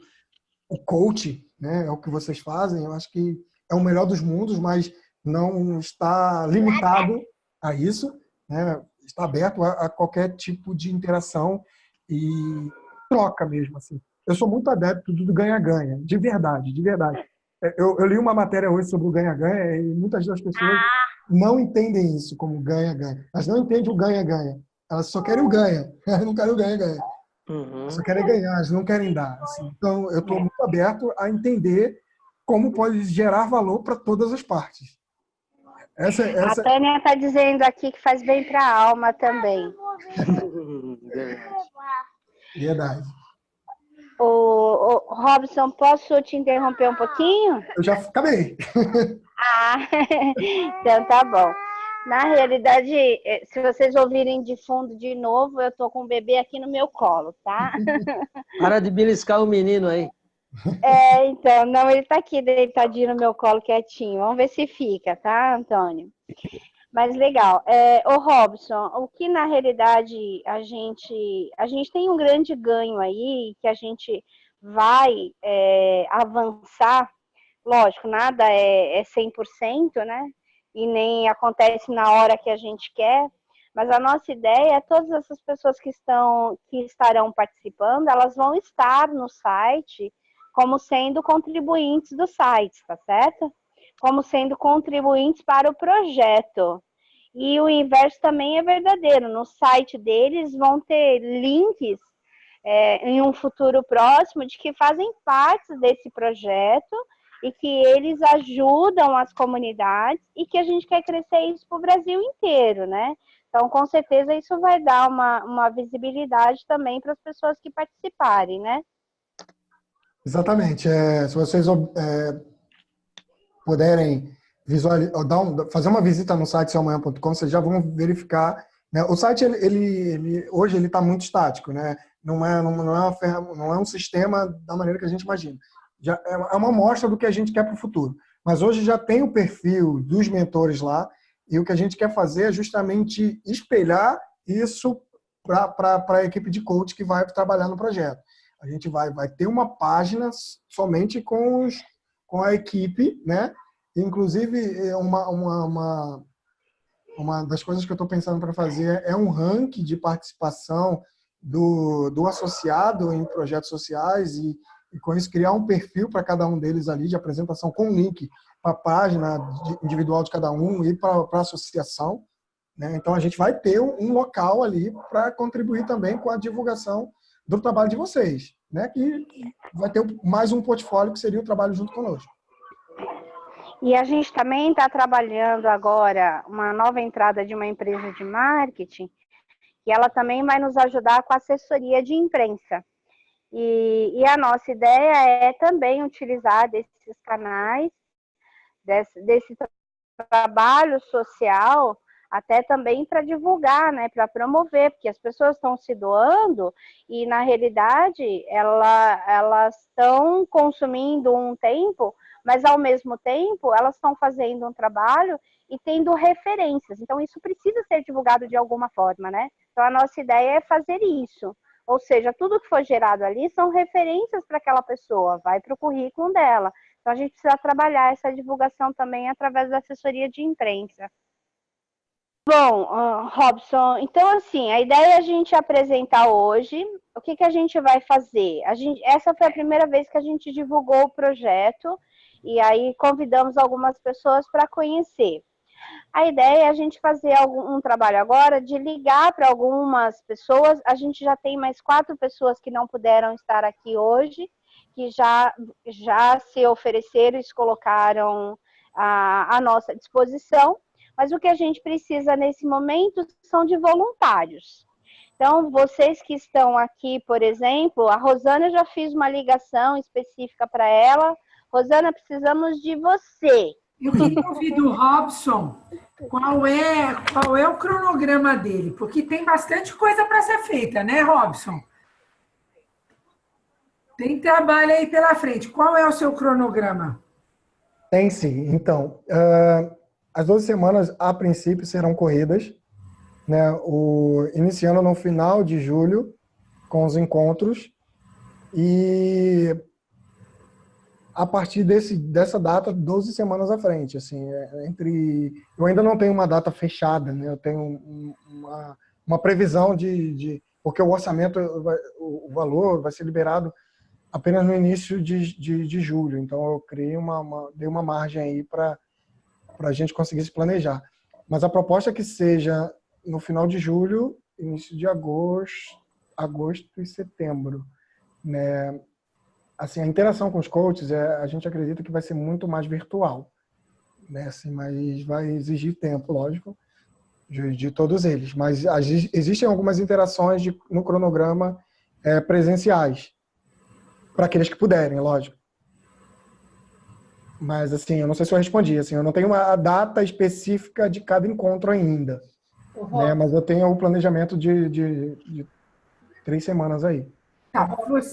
coach, né? É o que vocês fazem. Eu acho que é o melhor dos mundos, mas não está limitado a isso, né? Está aberto a qualquer tipo de interação e troca mesmo, assim. Eu sou muito adepto do ganha-ganha, de verdade, de verdade. Eu li uma matéria hoje sobre o ganha-ganha e muitas das pessoas não entendem isso como ganha-ganha. Elas não entendem o ganha-ganha. Elas só querem o ganha. Elas não querem o ganha-ganha. Elas só querem ganhar, elas não querem dar. Assim. Então, eu estou muito aberto a entender como pode gerar valor para todas as partes. A Tânia está dizendo aqui que faz bem para a alma também. Verdade. O Robson, posso te interromper um pouquinho? Eu já acabei. Então tá bom. Na realidade, se vocês ouvirem de fundo de novo, eu tô com o bebê aqui no meu colo, tá? Para de beliscar o menino aí. Então, não, ele tá aqui deitadinho no meu colo, quietinho. Vamos ver se fica, tá, Antônio? Mas legal. Ô Robson, o que na realidade a gente tem um grande ganho aí, que a gente vai avançar, lógico, nada é 100%, né? E nem acontece na hora que a gente quer, mas a nossa ideia é todas essas pessoas que estarão participando, elas vão estar no site como sendo contribuintes do site, tá certo? Como sendo contribuintes para o projeto. E o inverso também é verdadeiro. No site deles vão ter links em um futuro próximo de que fazem parte desse projeto e que eles ajudam as comunidades e que a gente quer crescer isso para o Brasil inteiro, né? Então, com certeza, isso vai dar uma visibilidade também para as pessoas que participarem, né? Exatamente. Se vocês puderem fazer uma visita no site seamanhã.com, vocês já vão verificar. Né? O site, hoje, ele está muito estático, né? Não é um sistema da maneira que a gente imagina. Já é uma amostra do que a gente quer para o futuro. Mas hoje já tem o perfil dos mentores lá e o que a gente quer fazer é justamente espelhar isso para a equipe de coach que vai trabalhar no projeto. A gente vai ter uma página somente com a equipe, né? Inclusive, uma das coisas que eu estou pensando para fazer é um ranking de participação do associado em projetos sociais e com isso criar um perfil para cada um deles ali de apresentação com link para a página individual de cada um e para a associação. Né? Então, a gente vai ter um local ali para contribuir também com a divulgação do trabalho de vocês, né? Que vai ter mais um portfólio que seria o trabalho junto conosco. E a gente também está trabalhando agora uma nova entrada de uma empresa de marketing e ela também vai nos ajudar com a assessoria de imprensa. E a nossa ideia é também utilizar desses canais, desse trabalho social, até também para divulgar, né, para promover, porque as pessoas estão se doando e, na realidade, elas estão consumindo um tempo, mas, ao mesmo tempo, elas estão fazendo um trabalho e tendo referências. Então, isso precisa ser divulgado de alguma forma, né? Então, a nossa ideia é fazer isso. Ou seja, tudo que for gerado ali são referências para aquela pessoa, vai para o currículo dela. Então, a gente precisa trabalhar essa divulgação também através da assessoria de imprensa. Bom, Robson, então assim, a ideia é a gente apresentar hoje o que a gente vai fazer. Essa foi a primeira vez que a gente divulgou o projeto e aí convidamos algumas pessoas para conhecer. A ideia é a gente fazer um trabalho agora de ligar para algumas pessoas. A gente já tem mais 4 pessoas que não puderam estar aqui hoje, que já se ofereceram e se colocaram à nossa disposição. Mas o que a gente precisa nesse momento são de voluntários. Então, vocês que estão aqui, por exemplo, a Rosana, eu já fiz uma ligação específica para ela. Rosana, precisamos de você. Eu queria ouvir do Robson qual é o cronograma dele, porque tem bastante coisa para ser feita, né, Robson? Tem trabalho aí pela frente. Qual é o seu cronograma? Tem sim. Então, as 12 semanas, a princípio, serão corridas, né? Iniciando no final de julho, com os encontros, e a partir dessa data, 12 semanas à frente. Assim, eu ainda não tenho uma data fechada, né? Eu tenho uma previsão porque o orçamento, o valor vai ser liberado apenas no início de julho. Então, eu criei dei uma margem aí para a gente conseguir se planejar. Mas a proposta é que seja no final de julho, início de agosto e setembro, né? Assim, a interação com os coaches, a gente acredita que vai ser muito mais virtual, né? Assim, mas vai exigir tempo, lógico, de todos eles. Mas existem algumas interações no cronograma presenciais, para aqueles que puderem, lógico. Mas, assim, eu não sei se eu respondi. Assim, eu não tenho uma data específica de cada encontro ainda, né? Mas eu tenho o planejamento de 3 semanas aí. Tá,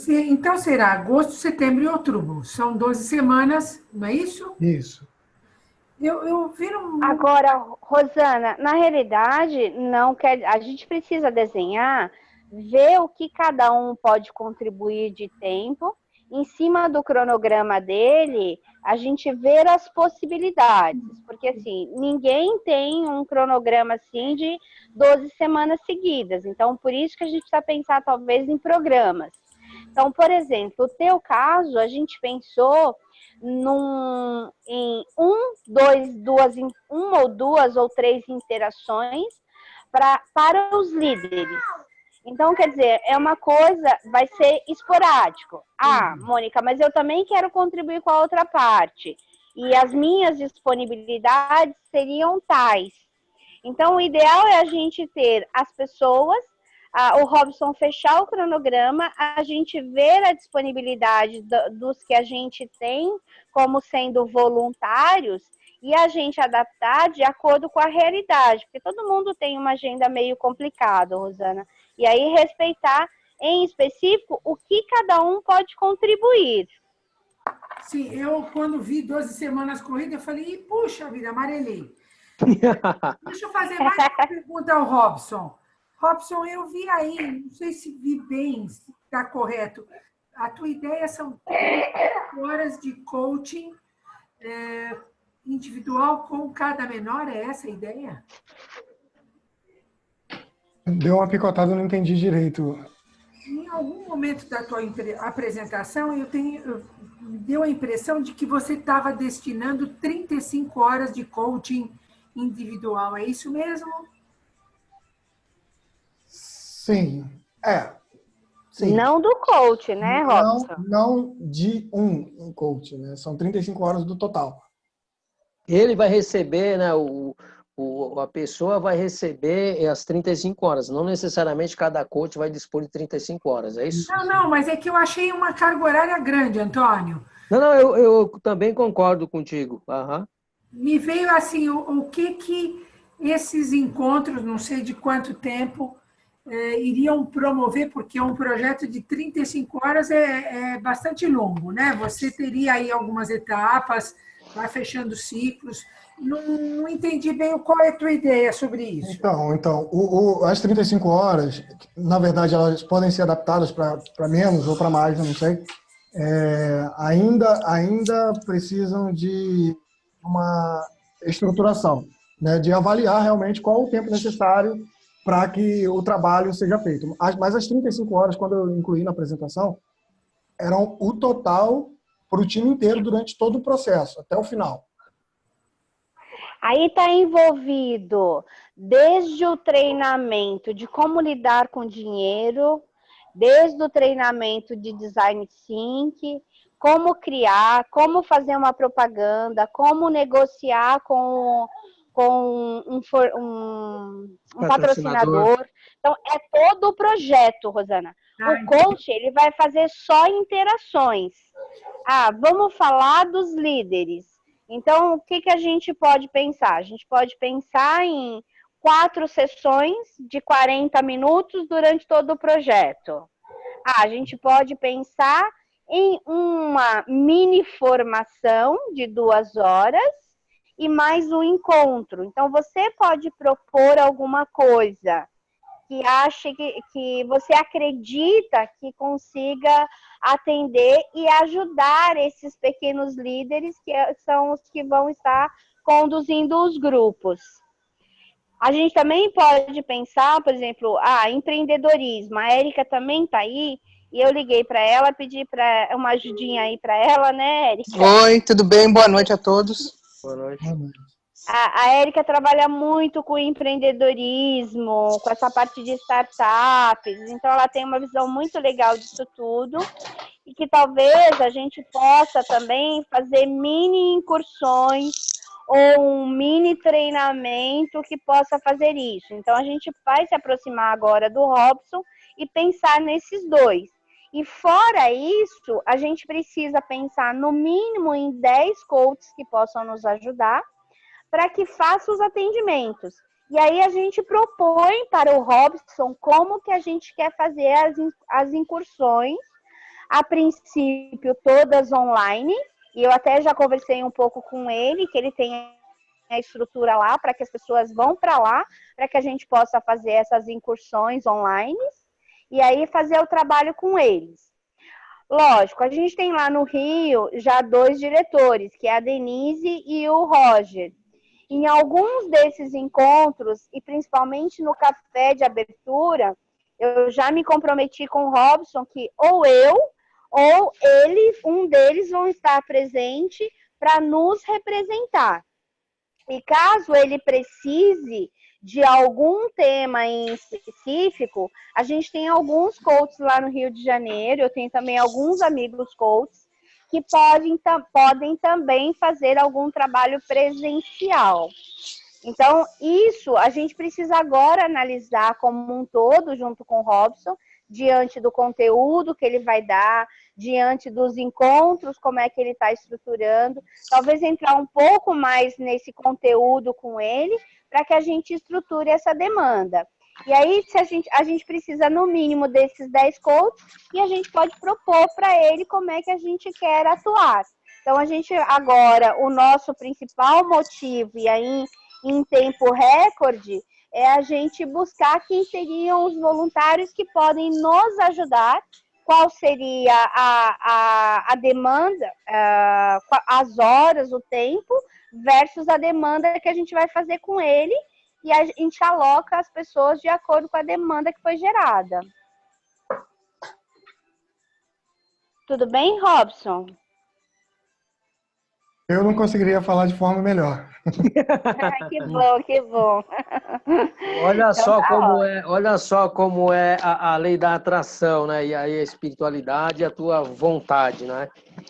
então será agosto, setembro e outubro. São 12 semanas, não é isso? Isso. Eu vi Agora, Rosana, na realidade, não quer. A gente precisa desenhar, ver o que cada um pode contribuir de tempo. Em cima do cronograma dele, a gente ver as possibilidades. Porque, assim, ninguém tem um cronograma assim de 12 semanas seguidas. Então, por isso que a gente precisa pensar, talvez, em programas. Então, por exemplo, o teu caso, a gente pensou em uma ou duas ou 3 interações para os líderes. Então, quer dizer, é uma coisa, vai ser esporádico. Mônica, mas eu também quero contribuir com a outra parte. E as minhas disponibilidades seriam tais. Então, o ideal é a gente ter as pessoas, o Robson fechar o cronograma, a gente ver a disponibilidade dos que a gente tem como sendo voluntários e a gente adaptar de acordo com a realidade, porque todo mundo tem uma agenda meio complicada, Rosana. E aí respeitar, em específico, o que cada um pode contribuir. Sim, eu quando vi 12 semanas corridas, eu falei, puxa vida, amarelei. Deixa eu fazer mais uma pergunta ao Robson. Robson, eu vi aí, não sei se vi bem, se está correto. A tua ideia são 3 horas de coaching individual com cada menor, é essa a ideia? Deu uma picotada, eu não entendi direito. Em algum momento da tua apresentação, me deu a impressão de que você estava destinando 35 horas de coaching individual. É isso mesmo? Sim. Sim. Não do coach, né, Robson? Não de um coach, né? São 35 horas do total. Ele vai receber, né? A pessoa vai receber as 35 horas. Não necessariamente cada coach vai dispor de 35 horas, é isso? Não, mas é que eu achei uma carga horária grande, Antônio. Não, eu também concordo contigo. Uhum. Me veio assim, o que esses encontros, não sei de quanto tempo, iriam promover, porque um projeto de 35 horas é bastante longo, né? Você teria aí algumas etapas, vai fechando ciclos. Não entendi bem qual é a tua ideia sobre isso. Então as 35 horas, na verdade, elas podem ser adaptadas para menos ou para mais, eu não sei. Ainda precisam de uma estruturação. né, de avaliar realmente qual o tempo necessário para que o trabalho seja feito. Mas as 35 horas, quando eu incluí na apresentação, eram o total para o time inteiro durante todo o processo, até o final. Aí está envolvido desde o treinamento de como lidar com dinheiro, desde o treinamento de design thinking, como criar, como fazer uma propaganda, como negociar com um patrocinador. Então, é todo o projeto, Rosana. O coach, ele vai fazer só interações. Vamos falar dos líderes. Então, o que a gente pode pensar? A gente pode pensar em 4 sessões de 40 minutos durante todo o projeto. A gente pode pensar em uma mini formação de 2 horas e mais um encontro. Então, você pode propor alguma coisa que ache que você acredita que consiga atender e ajudar esses pequenos líderes que são os que vão estar conduzindo os grupos. A gente também pode pensar, por exemplo, empreendedorismo. A Érica também está aí e eu liguei para ela, pedi para uma ajudinha aí para ela, né, Érica? Oi, tudo bem? Boa noite a todos. Boa noite. A Érica trabalha muito com empreendedorismo, com essa parte de startups, então ela tem uma visão muito legal disso tudo e que talvez a gente possa também fazer mini incursões ou um mini treinamento que possa fazer isso. Então a gente vai se aproximar agora do Robson e pensar nesses 2. E fora isso, a gente precisa pensar no mínimo em 10 coaches que possam nos ajudar para que faça os atendimentos. E aí a gente propõe para o Robson como que a gente quer fazer as incursões, a princípio todas online, e eu até já conversei um pouco com ele, que ele tem a estrutura lá para que as pessoas vão para lá, para que a gente possa fazer essas incursões online, e aí fazer o trabalho com eles. Lógico, a gente tem lá no Rio já 2 diretores, que é a Denise e o Roger. Em alguns desses encontros, e principalmente no café de abertura, eu já me comprometi com o Robson que ou eu ou ele, um deles, vão estar presente para nos representar. E caso ele precise de algum tema em específico, a gente tem alguns coaches lá no Rio de Janeiro, eu tenho também alguns amigos coaches, que podem também fazer algum trabalho presencial. Então, isso a gente precisa agora analisar como um todo, junto com o Robson, diante do conteúdo que ele vai dar, diante dos encontros, como é que ele está estruturando, talvez entrar um pouco mais nesse conteúdo com ele, para que a gente estruture essa demanda. E aí, a gente precisa, no mínimo, desses 10 coaches, e a gente pode propor para ele como é que a gente quer atuar. Então, a gente agora, o nosso principal motivo, e aí em tempo recorde, é a gente buscar quem seriam os voluntários que podem nos ajudar, qual seria a demanda, as horas, o tempo, versus a demanda que a gente vai fazer com ele, e a gente aloca as pessoas de acordo com a demanda que foi gerada. Tudo bem, Robson? Eu não conseguiria falar de forma melhor. Que bom, que bom. Olha só como é a lei da atração, né? E aí a espiritualidade e a tua vontade, né?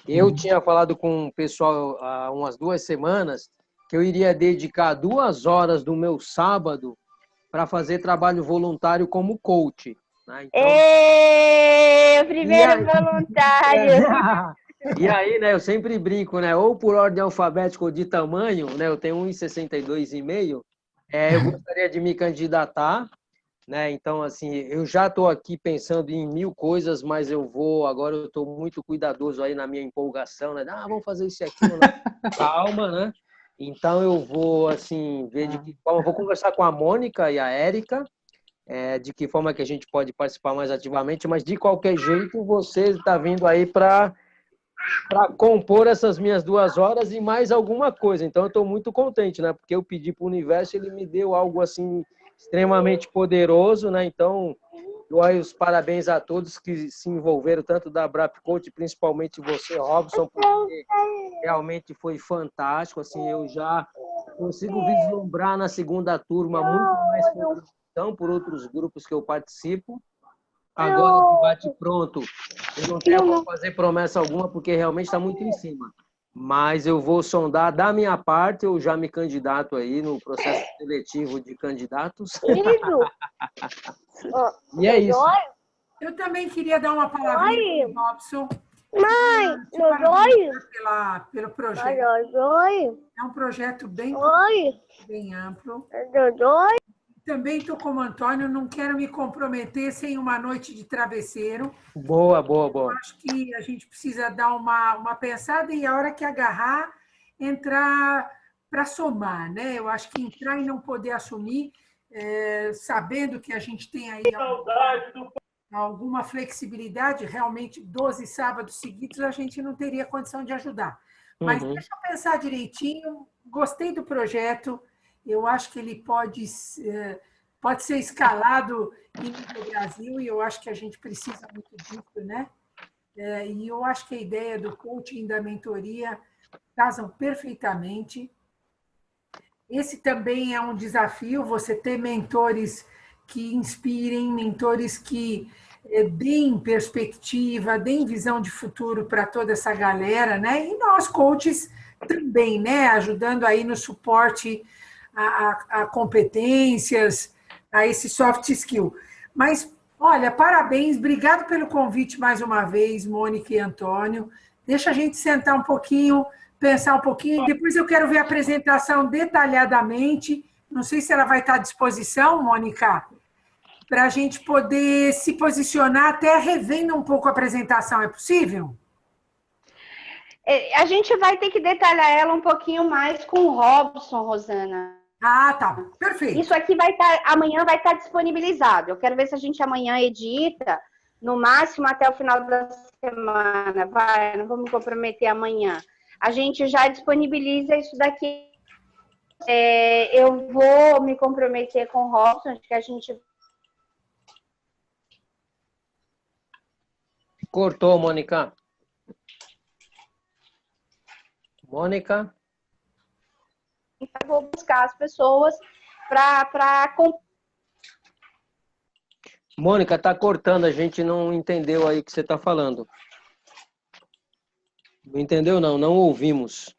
Eu tinha falado com o pessoal há umas 2 semanas que eu iria dedicar 2 horas do meu sábado para fazer trabalho voluntário como coach. Né? Então, primeiro voluntário! E aí, né, eu sempre brinco, né, ou por ordem alfabética ou de tamanho, né, eu tenho 1,62,5, eu gostaria de me candidatar, né, então, assim, eu já estou aqui pensando em 1000 coisas, mas agora eu estou muito cuidadoso aí na minha empolgação, né, vamos fazer isso e aquilo, né? Calma, né, então eu vou, assim, ver de que forma, vou conversar com a Mônica e a Érica, de que forma que a gente pode participar mais ativamente, mas de qualquer jeito, você está vindo aí para para compor essas minhas 2 horas e mais alguma coisa. Então, eu estou muito contente, né? Porque eu pedi para o universo, ele me deu algo assim extremamente poderoso, né? Então, dou aí os parabéns a todos que se envolveram, tanto da Brap Coach, principalmente você, Robson, porque realmente foi fantástico. Assim, eu já consigo vislumbrar na segunda turma muito mais contribuição por outros grupos que eu participo. Agora, de bate-pronto, eu não tenho como fazer promessa alguma, porque realmente está muito em cima. Mas eu vou sondar da minha parte, eu já me candidato aí no processo seletivo de candidatos. E é isso. Eu também queria dar uma palavrinha para o Robson. Pelo projeto. É um projeto bem amplo. Também estou como Antônio, não quero me comprometer sem uma noite de travesseiro. Boa, boa, boa. Eu acho que a gente precisa dar uma pensada e a hora que agarrar, entrar para somar, né? Eu acho que entrar e não poder assumir, sabendo que a gente tem aí alguma flexibilidade, realmente 12 sábados seguidos a gente não teria condição de ajudar. Mas deixa eu pensar direitinho, gostei do projeto, eu acho que ele pode ser escalado no Brasil e eu acho que a gente precisa muito disso, né? E eu acho que a ideia do coaching e da mentoria casam perfeitamente. Esse também é um desafio, você ter mentores que inspirem, mentores que deem perspectiva, deem visão de futuro para toda essa galera, né? E nós, coaches, também, né? Ajudando aí no suporte a competências, a esse soft skill. Mas, olha, parabéns, obrigado pelo convite mais uma vez, Mônica e Antônio. Deixa a gente sentar um pouquinho, pensar um pouquinho, depois eu quero ver a apresentação detalhadamente, não sei se ela vai estar à disposição, Mônica, para a gente poder se posicionar até revendo um pouco a apresentação, é possível? A gente vai ter que detalhar ela um pouquinho mais com o Robson, Rosana. Ah, tá. Perfeito. Isso aqui amanhã vai estar disponibilizado. Eu quero ver se a gente amanhã edita, no máximo até o final da semana. Não vou me comprometer amanhã. A gente já disponibiliza isso daqui. Eu vou me comprometer com o Robson, que a gente... Cortou, Mônica. Mônica? Vou buscar as pessoas para... Mônica, está cortando, a gente não entendeu aí o que você está falando. Não entendeu, não? Não ouvimos.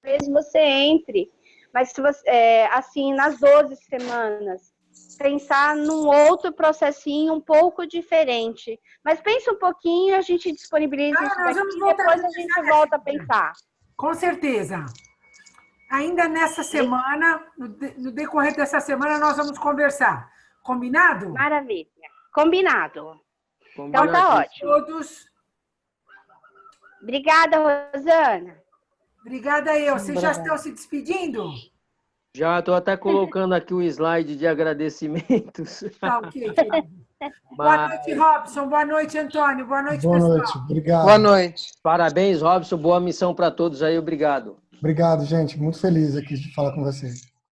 Talvez você entre, mas se você, assim, nas 12 semanas, pensar num outro processinho um pouco diferente. Mas pensa um pouquinho, a gente disponibiliza isso daqui e depois a gente volta a pensar. Com certeza. Ainda nessa semana, no decorrer dessa semana, nós vamos conversar. Combinado? Maravilha. Combinado. Então tá ótimo. Todos. Obrigada, Rosana. Obrigada eu. Vocês já estão se despedindo? Já estou até colocando aqui o slide de agradecimentos. Tá, ok. Boa noite, Robson. Boa noite, Antônio. Boa noite, pessoal. Boa noite, obrigado. Boa noite. Parabéns, Robson. Boa missão para todos aí. Obrigado. Obrigado, gente. Muito feliz aqui de falar com vocês.